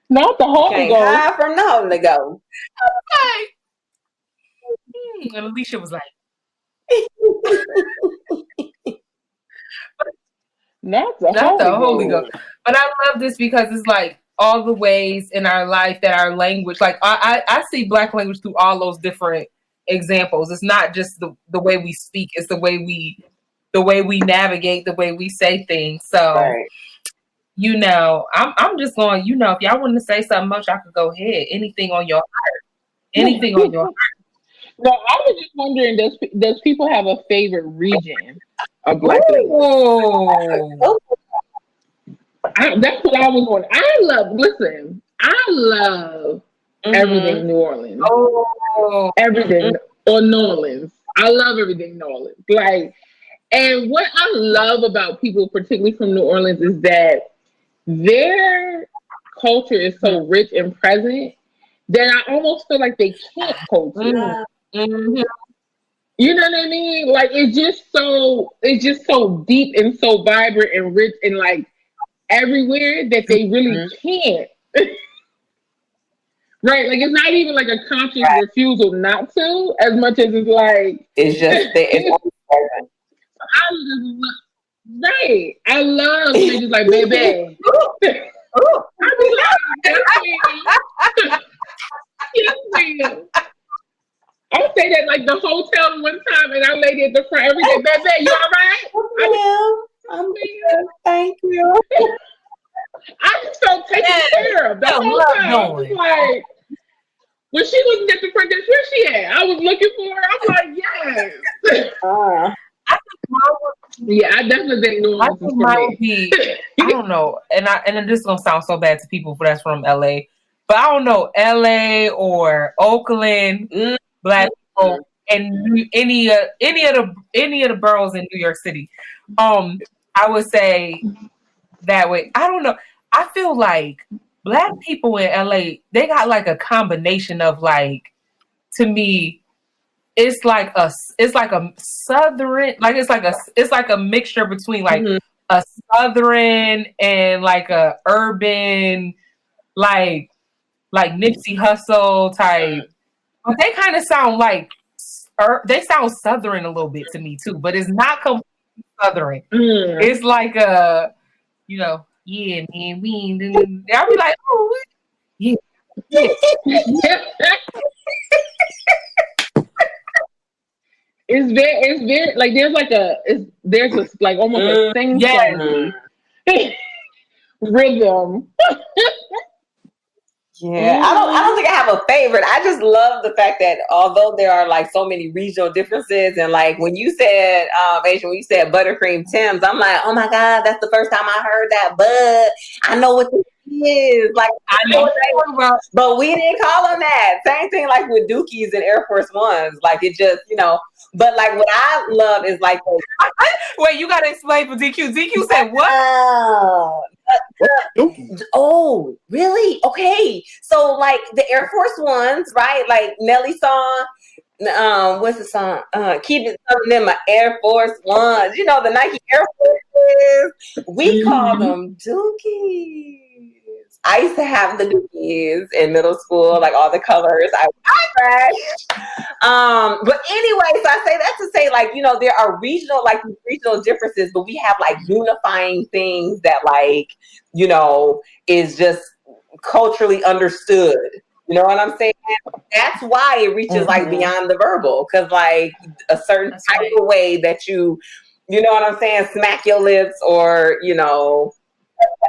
not the Holy Ghost. Hide from the Holy Ghost. And Alicia was like, not the Holy Ghost. But I love this because it's like all the ways in our life that our language, like I see Black language through all those different examples. It's not just the way we speak; it's the way we navigate, the way we say things. So. Right. I'm just going, if y'all want to say something else, y'all could go ahead. Anything on your heart. Anything on your heart. No, I was just wondering, does people have a favorite region of Black language? Oh. That's what I was wondering. I love everything New Orleans. Oh. Everything or New Orleans. I love everything New Orleans. Like, and what I love about people, particularly from New Orleans, is that their culture is so rich and present that I almost feel like they can't culture. Mm-hmm. You know what I mean? Like it's just so deep and so vibrant and rich and like everywhere that they really can't. Right? Like it's not even like a conscious refusal not to, as much as it's like it's just it's right. I love when they just like baby. I be like, yes, ma'am. I say that like the hotel one time, and our lady at the front every day, baby, you all right? I'm good. Thank you. I just felt taken care of the whole time. I was like, when she wasn't at the front desk, where she at? I was looking for her. I'm like, yes. Yeah, I definitely think New Orleans is for me. I don't know, and this is gonna sound so bad to people that's from LA, but I don't know LA or Oakland, Black people, and any of the boroughs in New York City. I would say that way. I don't know. I feel like Black people in LA, they got like a combination of like, to me, it's like a southern, like it's like a mixture between like a southern and like a urban, like Nipsey Hussle type. But they kind of sound like they sound southern a little bit to me too, but it's not completely southern. It's like a, yeah, man, I'll be like, oh, yeah. It's very like there's a like almost a sing song rhythm. Yeah, I don't think I have a favorite. I just love the fact that although there are like so many regional differences, and like when you said, Asian, when you said buttercream Tim's, I'm like, oh my God, that's the first time I heard that. But I know what this is. Like I know what but we didn't call them that. Same thing like with Dookies and Air Force Ones. Like it just, but like what I love is like wait, you gotta explain for DQ. DQ said what? Oh, really? Okay. So like the Air Force Ones, right? Like Nelly song. What's the song? Keep it something in my Air Force Ones. You know the Nike Air Forces. We call them Dookies. I used to have the Dookies in middle school, like all the colors. But anyway, so I say that to say, like, there are regional differences, but we have like unifying things that like, is just culturally understood. You know what I'm saying? That's why it reaches like beyond the verbal, because like a certain type of way that you know what I'm saying, smack your lips or,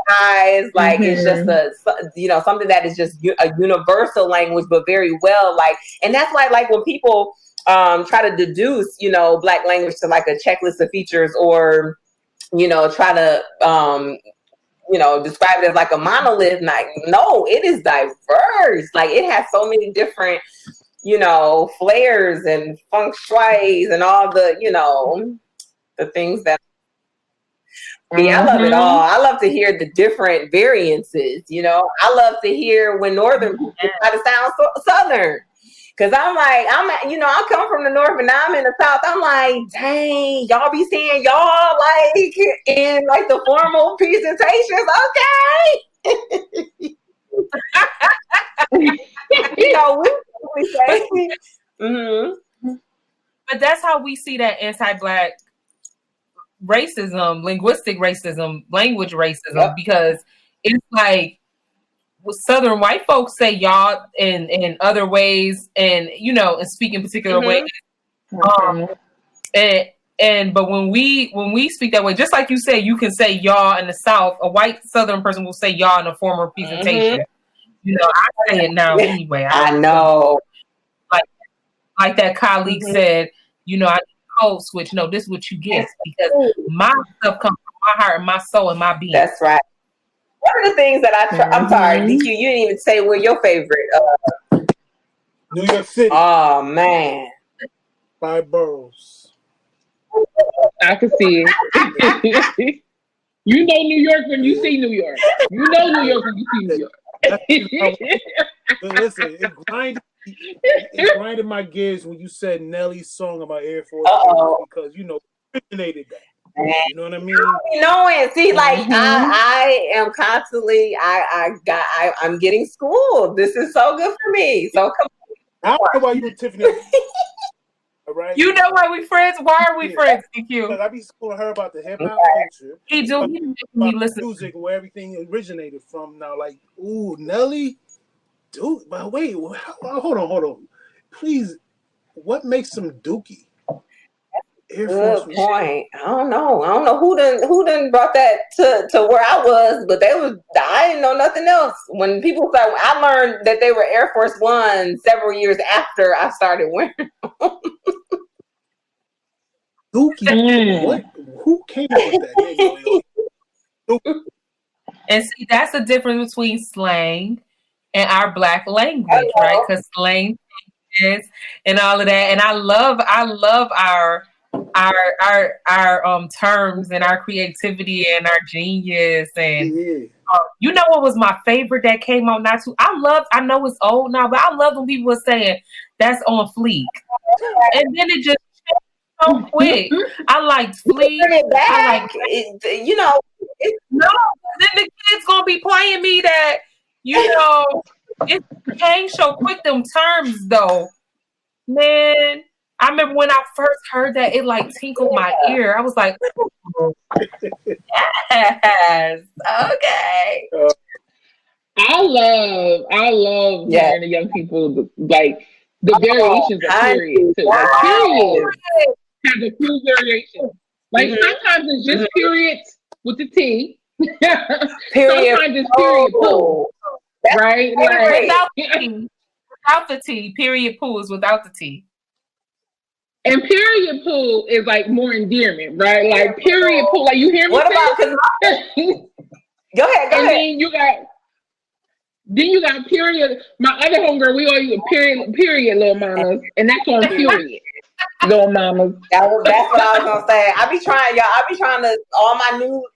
eyes, like it's just a something that is just a universal language, but very well like, and that's why like when people try to deduce Black language to like a checklist of features or try to describe it as like a monolith, like no, it is diverse. Like it has so many different flares and feng shuis and all the the things that I love it all. I love to hear the different variances. I love to hear when Northern people try to sound Southern. Cause I come from the North and now I'm in the South. I'm like, dang, y'all be saying y'all like in like the formal presentations. Okay. We say. But that's how we see that anti-Black racism, linguistic racism, language racism, because it's like Southern white folks say y'all in other ways, and and speak in particular ways. But when we speak that way, just like you say, you can say y'all in the South. A white Southern person will say y'all in a formal presentation. I say it now anyway. I know. like that colleague said, you know, I need a code switch. No, this is what you get, because my stuff comes from my heart and my soul and my being. That's right. One of the things that I'm sorry, DQ, you didn't even say where your favorite. New York City. Oh, man. 5 boroughs. I can see it. You know New York when you see New York. You know New York when you see New York. Listen, it grinded my gears when you said Nelly's song about Air Force because you know originated that. You know what I mean? Knowing, see, like I am constantly, I'm getting schooled. This is so good for me. So come on. I don't know why you and Tiffany. All right. You know why we friends? Why are we friends, DQ? Because I be schooling her about the hip hop culture. He me listen. Music, where everything originated from. Now, like, ooh, Nelly, dude. But wait, hold on. Please, what makes them dookie? Good point. I don't know who done brought that to where I was, but I didn't know nothing else. When people said, I learned that they were Air Force One several years after I started wearing them. Dookie, what? Who came up with that? And see, that's the difference between slang and our Black language, right? Because slang is and all of that, and I love our terms and our creativity and our genius. And you know what was my favorite that came out not too? I know it's old now, but I love when people were saying that's on fleek, and then it just changed so quick. I liked fleek. I like it, you know. No, then the kids gonna be playing me that, you know, it came so quick. Them terms though, man. I remember when I first heard that, it like tinkled my ear. I was like, yes, okay. I love hearing the young people like the variations of period too. Like, periods have a few variations. Like sometimes it's just periods with the T. Period. Sometimes it's period pool. Right? Like, without the T. Period pool is without the T. And period pool is like more endearment, right? Like period pool. Like you hear me? What about? Go ahead. And then you got period. My other homegirl, we all use period, little mamas, and that's on period, little mamas. That's what I was gonna say. I be trying to all my new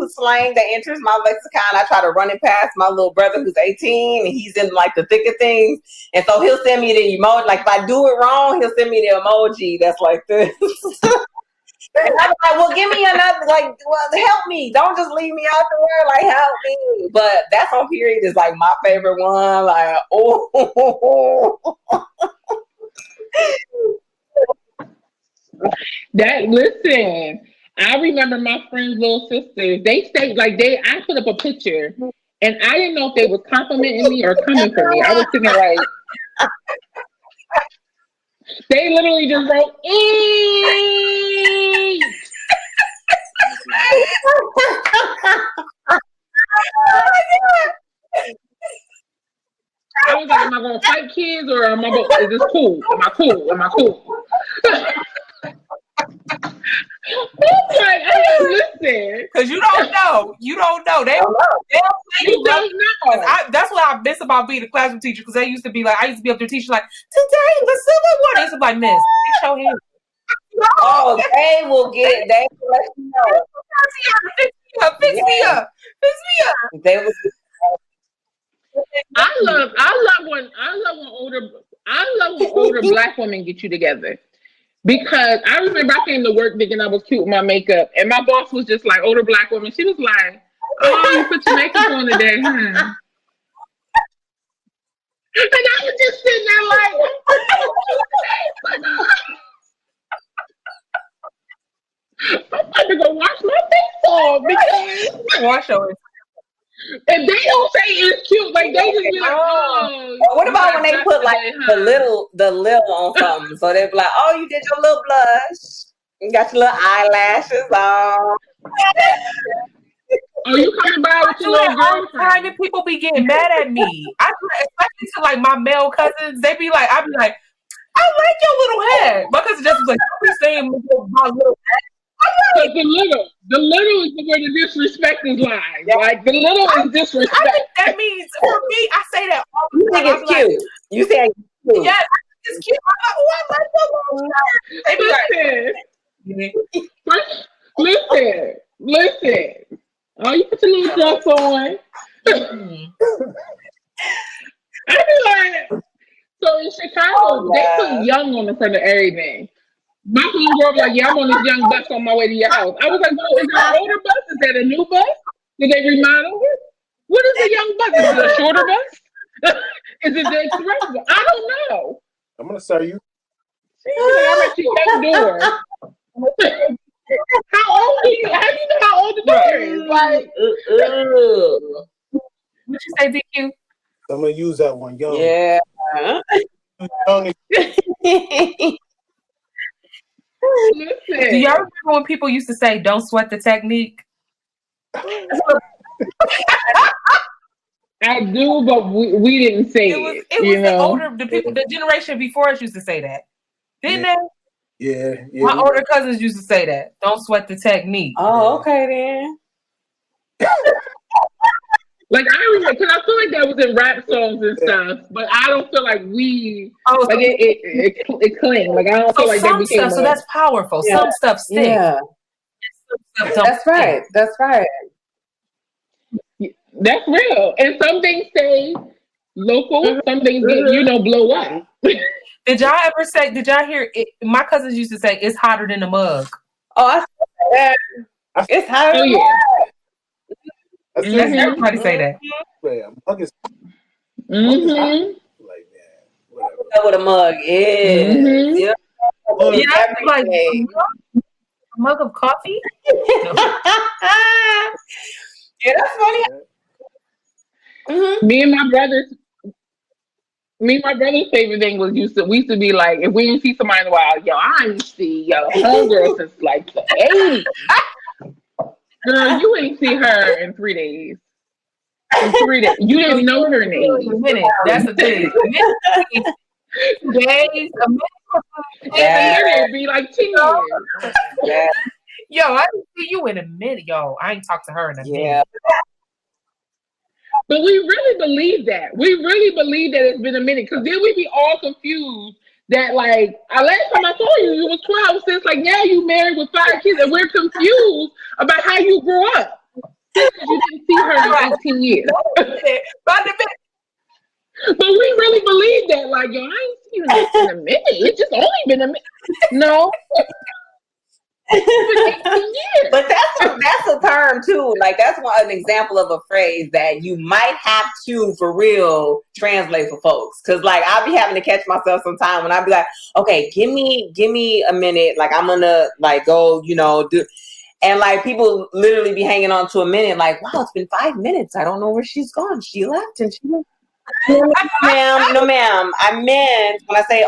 slang that enters my lexicon. I try to run it past my little brother who's 18 and he's in like the thick of things. And so he'll send me the emoji. Like if I do it wrong, he'll send me the emoji that's like this. And I'm like, well, give me another, like, well, help me. Don't just leave me out the word, like, help me. But that's on period is like my favorite one. Like, Listen, I remember my friend's little sisters. They say I put up a picture, and I didn't know if they was complimenting me or coming for me. I was sitting like, they literally just wrote eat. I was like, am I gonna fight kids or is this cool? Am I cool? Like, listen, because you don't know. They don't know. That's what I miss about being a classroom teacher. Because I used to be up there teaching like today the Civil War. They used to be like, Miss, show him. Oh, they will let you know. Fix me up. They will. I love when older Black women get you together. Because I remember I came to work thinking I was cute with my makeup, and my boss was just like, older Black woman. She was like, "Oh, you put your makeup on today, huh?" And I was just sitting there like, I'm about to go wash my face off because wash your. And they don't say it's cute, like they just be like, "Oh." What about when they put like the little on something? So they be like, "Oh, you did your little blush, you got your little eyelashes on." Are you coming by with your little girlfriend? And people be getting mad at me. Especially to like my male cousins. They be like, I be like, like your little head. My cousin just was like, "Don't be saying my little head." But the little is where the disrespect is lying. Like the little is disrespect. I think that means for me, I say that all the time. You think it's cute. You say it's cute. Yeah, it's cute. I'm like, oh, I like that little shirt. Listen. Oh, you put your little dress on. I be like, so in Chicago, they put young on the front of everything. My homegirl was like, yeah, I'm on this young bus on my way to your house. I was like, well, is that an older bus? Is that a new bus? Did they remodel it? What is a young bus? Is it a shorter bus? Is it the express bus? I don't know. I'm gonna sell you. I'm at your young door. How old are you? How do you know how old the door is? Like, what you say, DQ? I'm gonna use that one. Young. Yeah. Young. Do y'all remember when people used to say, "Don't sweat the technique"? I do, but we didn't say it. It was the older, the people, the generation before us used to say that, didn't they? Yeah. My older cousins used to say that. Don't sweat the technique. Oh, okay then. Like I remember, because I feel like that was in rap songs and stuff, but I don't feel like we like it cling. Like I don't feel like that became stuff. So that's powerful. Yeah. Some stuff sticks. Yeah. Some stuff That's right. That's right. That's real. And some things stay local. Some things get, blow up. Did y'all ever say? Did y'all hear? My cousins used to say, "It's hotter than a mug." Oh, I said that. It's hotter than a mug. Everybody say that. Yeah, mug is. Mm-hmm. Like that. Whatever. That's what a mug is. Mm-hmm. Yeah. Yeah, like a mug of coffee. Yeah, that's funny. Mm-hmm. Me and my brother's favorite thing was we used to be like, if we didn't see somebody in a while, yo, I ain't see yo homegirl since like the 80s. Girl, you ain't see her in 3 days. In 3 days. You didn't know her in the 80s. A minute. That's the thing. Days, a minute. It'd be like 10 years. Yeah. Yo, I didn't see you in a minute. Yo, I ain't talked to her in a minute. But we really believe that. We really believe that it's been a minute. Because then we be all confused that, like, last time I saw you, you was 12. So it's like, now you married with 5 kids. And we're confused about how you grew up. Because you didn't see her in 18 years. But we really believe that. Like, yo, I ain't seen you in a minute. It's just only been a minute. No. But that's a term too. Like that's an example of a phrase that you might have to for real translate for folks. Cause like I'll be having to catch myself sometime when I'll be like, okay, give me a minute. Like I'm gonna like go, do. And like people literally be hanging on to a minute. Like, wow, it's been 5 minutes. I don't know where she's gone. She left and she went. No, ma'am. I meant when I say,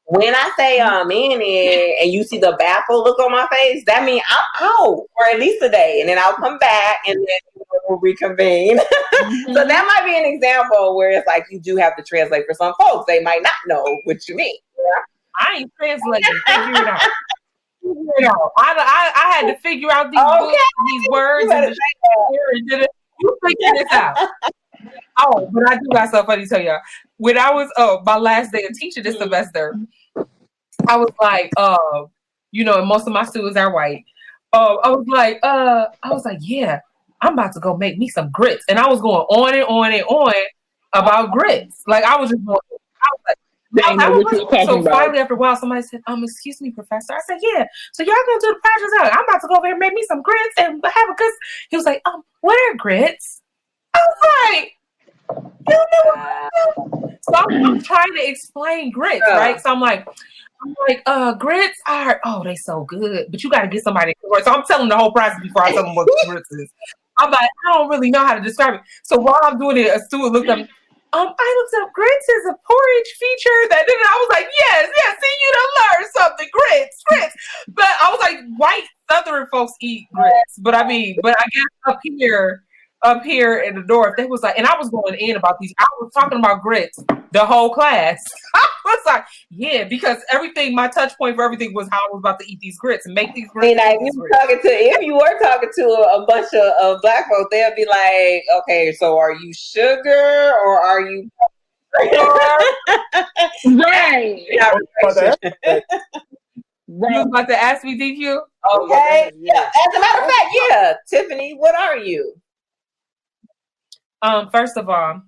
when I say I'm in it and you see the baffled look on my face, that means I'm out for at least a day, and then I'll come back and then we'll reconvene. Mm-hmm. So that might be an example where it's like you do have to translate for some folks. They might not know what you mean. I ain't translating. Figure it out. I had to figure out these words and you figure this out. Oh, but I do got something funny to tell y'all. When I was my last day of teaching this semester, I was like, and most of my students are white. I was like, yeah, I'm about to go make me some grits. And I was going on and on and on about grits. Like I was just going, so finally after a while, somebody said, excuse me, professor. I said, yeah. So y'all gonna do the project out. I'm about to go over here and make me some grits and have a good. He was like, what are grits? I was like, so I'm trying to explain grits, right? So I'm like, grits are, they so good, but you got to get somebody. So I'm telling the whole process before I tell them what grits is. I'm like, I don't really know how to describe it. So while I'm doing it, a student looked up. I looked up grits is a porridge feature that. Then I was like, yes. See, you done learned something. Grits. But I was like, white Southern folks eat grits, but I guess up here. up here in the north, they was like, and I was going in about these. I was talking about grits the whole class. I was like, yeah, because everything, my touch point for everything was how I was about to eat these grits and make these grits. If you were talking to a bunch of black folks, they'll be like, okay, so are you sugar or are you right? You was about to ask me, DQ? Okay. Yeah. As a matter of fact, yeah. Tiffany, what are you? First of all,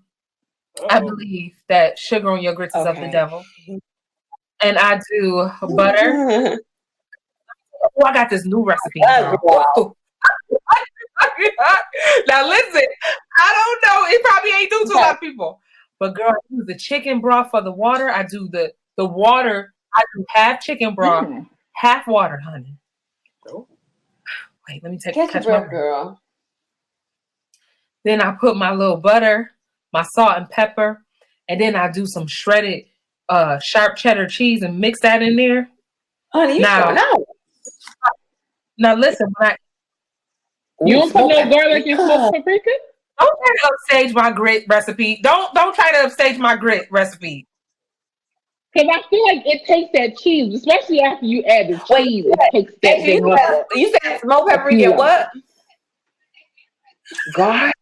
I believe that sugar on your grits is of the devil. And I do butter. Oh, I got this new recipe. Now listen, I don't know. It probably ain't new to a lot of people. But girl, I do the chicken broth for the water. I do the water. I do half chicken broth, half water, honey. Oh. Wait, let me catch my girl. Then I put my little butter, my salt and pepper, and then I do some shredded sharp cheddar cheese and mix that in there. Honey, now listen, you don't put no garlic in smoked paprika? Don't try to upstage my grit recipe. Don't try to upstage my grit recipe. Because I feel like it takes that cheese, especially after you add the cheese. It takes that. You said smoked paprika and what? Garlic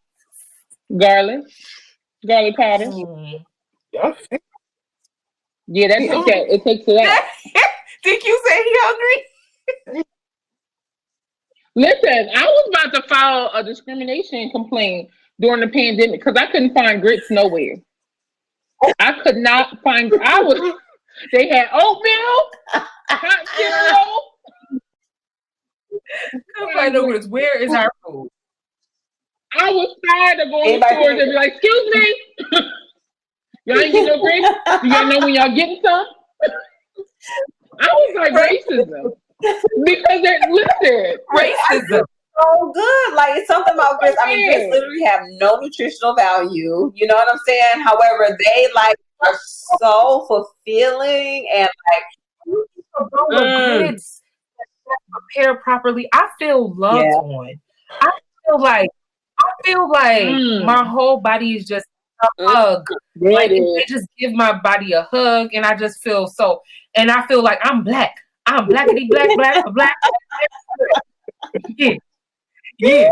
powder. Yeah, that takes that. It takes it out. DQ said he hungry. Listen, I was about to file a discrimination complaint during the pandemic because I couldn't find grits nowhere. I could not find. They had oatmeal, hot cereal. I know grits. Where is our food? I was tired of going to stores and be like, "Excuse me, y'all ain't getting no grits. You gotta know when y'all getting some." I was like racism because listen, racism. So good. Like, it's something about grits. I mean, grits literally have no nutritional value. You know what I'm saying? However, they are so fulfilling and grits prepared properly. I feel loved on. I feel like my whole body is just a hug. Like they just give my body a hug, and I just feel so. And I feel like I'm black. I'm blackity black. Yeah.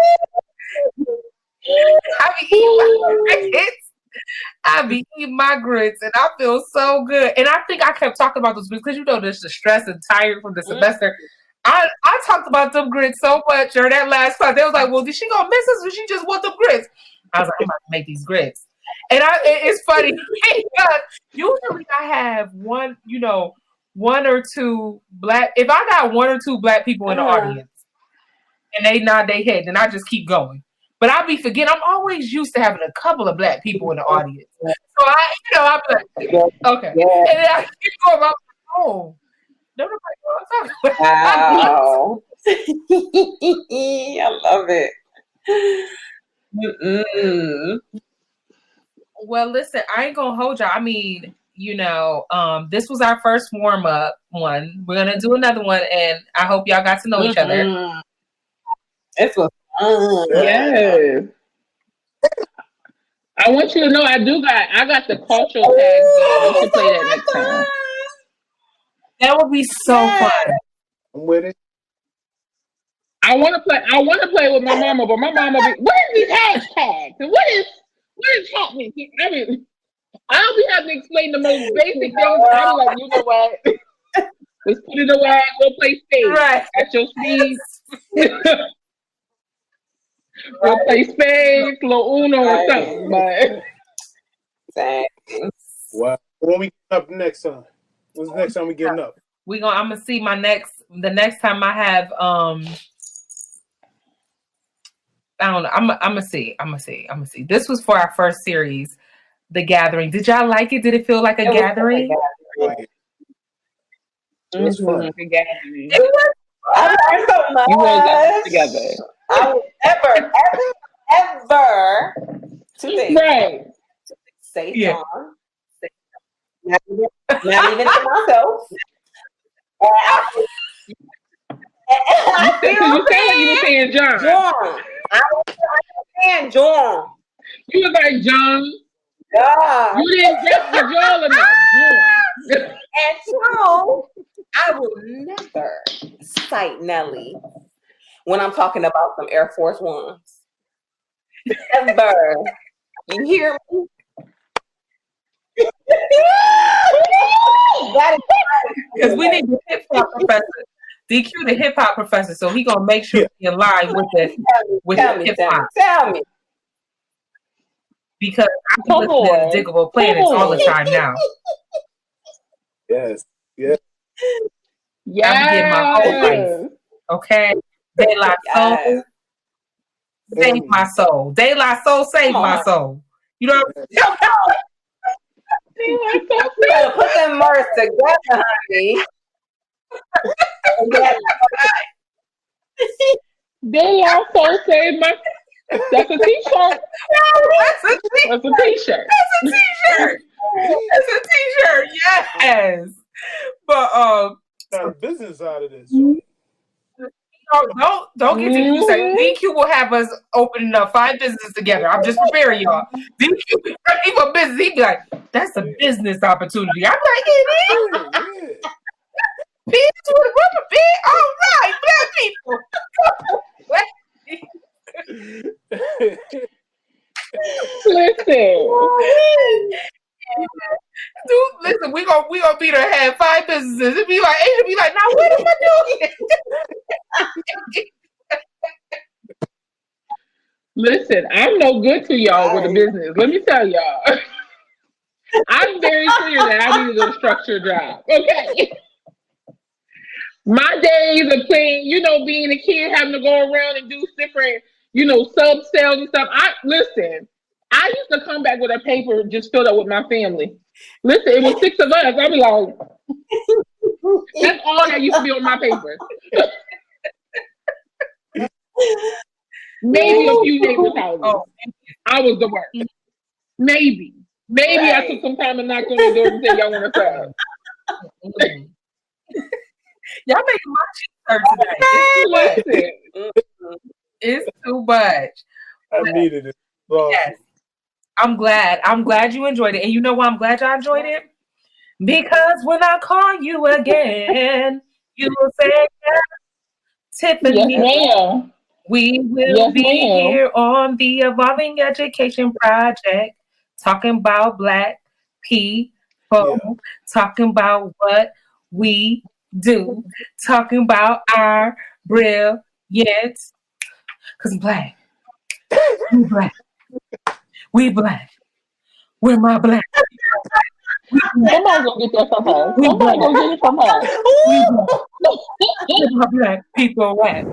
I be eating my grits, and I feel so good. And I think I kept talking about those grits because there's the stress and tired from the semester. I talked about them grits so much during that last class. They was like, "Well, did she gonna miss us, or she just want them grits?" I was like, "I'm about to make these grits." And it's funny because usually I have one or two black. If I got one or two black people in the audience and they nod their head, then I just keep going. But I'll be forgetting. I'm always used to having a couple of black people in the audience. So I'll be like, okay. Yeah. And then I keep going about, oh, nobody knows what I'm talking about. Wow. I love it. Well, listen, I ain't gonna hold y'all. I mean, this was our first warm-up one. We're gonna do another one, and I hope y'all got to know each other. It was fun. Yes. I want you to know I got the cultural tags game. We should play that next time. That would be so fun. I'm with it. I want to play with my mama, but my mama be, what is these hashtags? And what is happening? I mean, I'll be having to explain the most basic things. I'm like, you know what? Let's put it away. We'll play spades. Right. At your speed. We'll play spades, little Uno or something. But wow. When we get up next time? What's the next time we getting up? I'm gonna see the next time I have I don't know. I'm gonna see. This was for our first series, The Gathering. Did y'all like it? Did it feel like a gathering? It was fun. Like a gathering. I learned so much. You all got together. I will ever right. Say John. Not even to myself. You sound like you were saying John. I was saying saying John. You was like John. Yeah. You didn't get the jaw enough. John. And so I will never cite Nelly when I'm talking about some Air Force Ones. Never. You hear me? Because we need the hip hop professor, DQ, the hip hop professor, so he gonna make sure he in line with the hip hop. Tell me. Because I'm listening to Diggable Planets all the time now. Yes. Yeah. Yeah. I'm getting my whole life. Okay. De La Soul. Save my soul. De La Soul, save my soul. You know what I'm saying? You gotta put them words together, honey. De La Soul, save my. That's a t-shirt. That's a t-shirt. That's a t-shirt. Yes. But got a business out of this. Don't get too excited. DQ will have us opening up 5 businesses together. I'm just preparing y'all. DQ, even business, he'd be like, "That's a business opportunity." I'm like, "It is." Pins with rubber band. All right, black people. Listen. Dude, listen, we gonna be there, have 5 businesses. It'd be like, Asia be like, "Now what am I doing?" Listen, I'm no good to y'all with a business. Let me tell y'all. I'm very clear that I need a structured job. Okay. My days of playing, being a kid, having to go around and do different, sub sales and stuff. Listen, I used to come back with a paper just filled up with my family. Listen, it was 6 of us. I'd be like, that's all that used to be on my paper. Maybe a few neighbors' houses. I was the worst. Maybe I took some time and knocked on the door and said, y'all want to sell. Y'all making my cheeks hurt today. It's too much. I needed it. Well, yes. I'm glad you enjoyed it. And you know why I'm glad y'all enjoyed it? Because when I call you again, you will say, Tiffany, yes, ma'am. We will be here on the Evolving Education Project, talking about Black people, talking about what we do, talking about our brilliance. Because Black, we Black, we Black, we're my Black. Somebody go get that from her. Somebody go get it from her. We're my Black people. Black.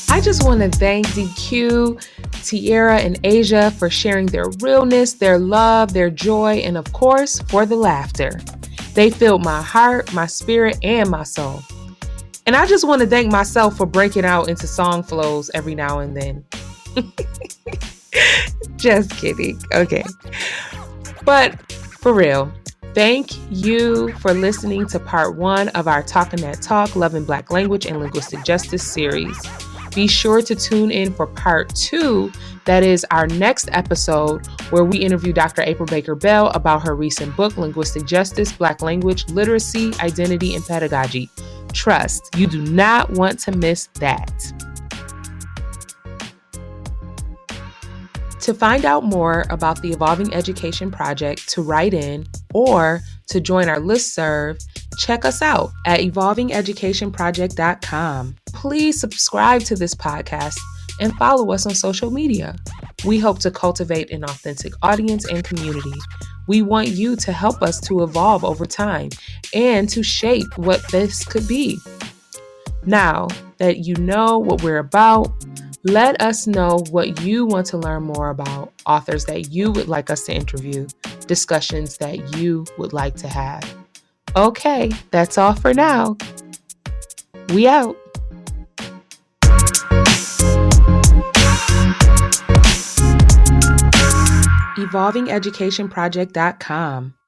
I just want to thank DQ, Teaira, and Asia for sharing their realness, their love, their joy, and of course, for the laughter. They filled my heart, my spirit, and my soul. And I just want to thank myself for breaking out into song flows every now and then. Just kidding. Okay. But for real, thank you for listening to part 1 of our Talking That Talk, Loving Black Language and Linguistic Justice series. Be sure to tune in for part 2. That is our next episode where we interview Dr. April Baker Bell about her recent book, Linguistic Justice, Black Language, Literacy, Identity, and Pedagogy. Trust, you do not want to miss that. To find out more about the Evolving Education Project, to write in, or to join our listserv, check us out at evolvingeducationproject.com. Please subscribe to this podcast and follow us on social media. We hope to cultivate an authentic audience and community. We want you to help us to evolve over time and to shape what this could be. Now that you know what we're about, let us know what you want to learn more about, authors that you would like us to interview, discussions that you would like to have. Okay, that's all for now. We out. evolvingeducationproject.com.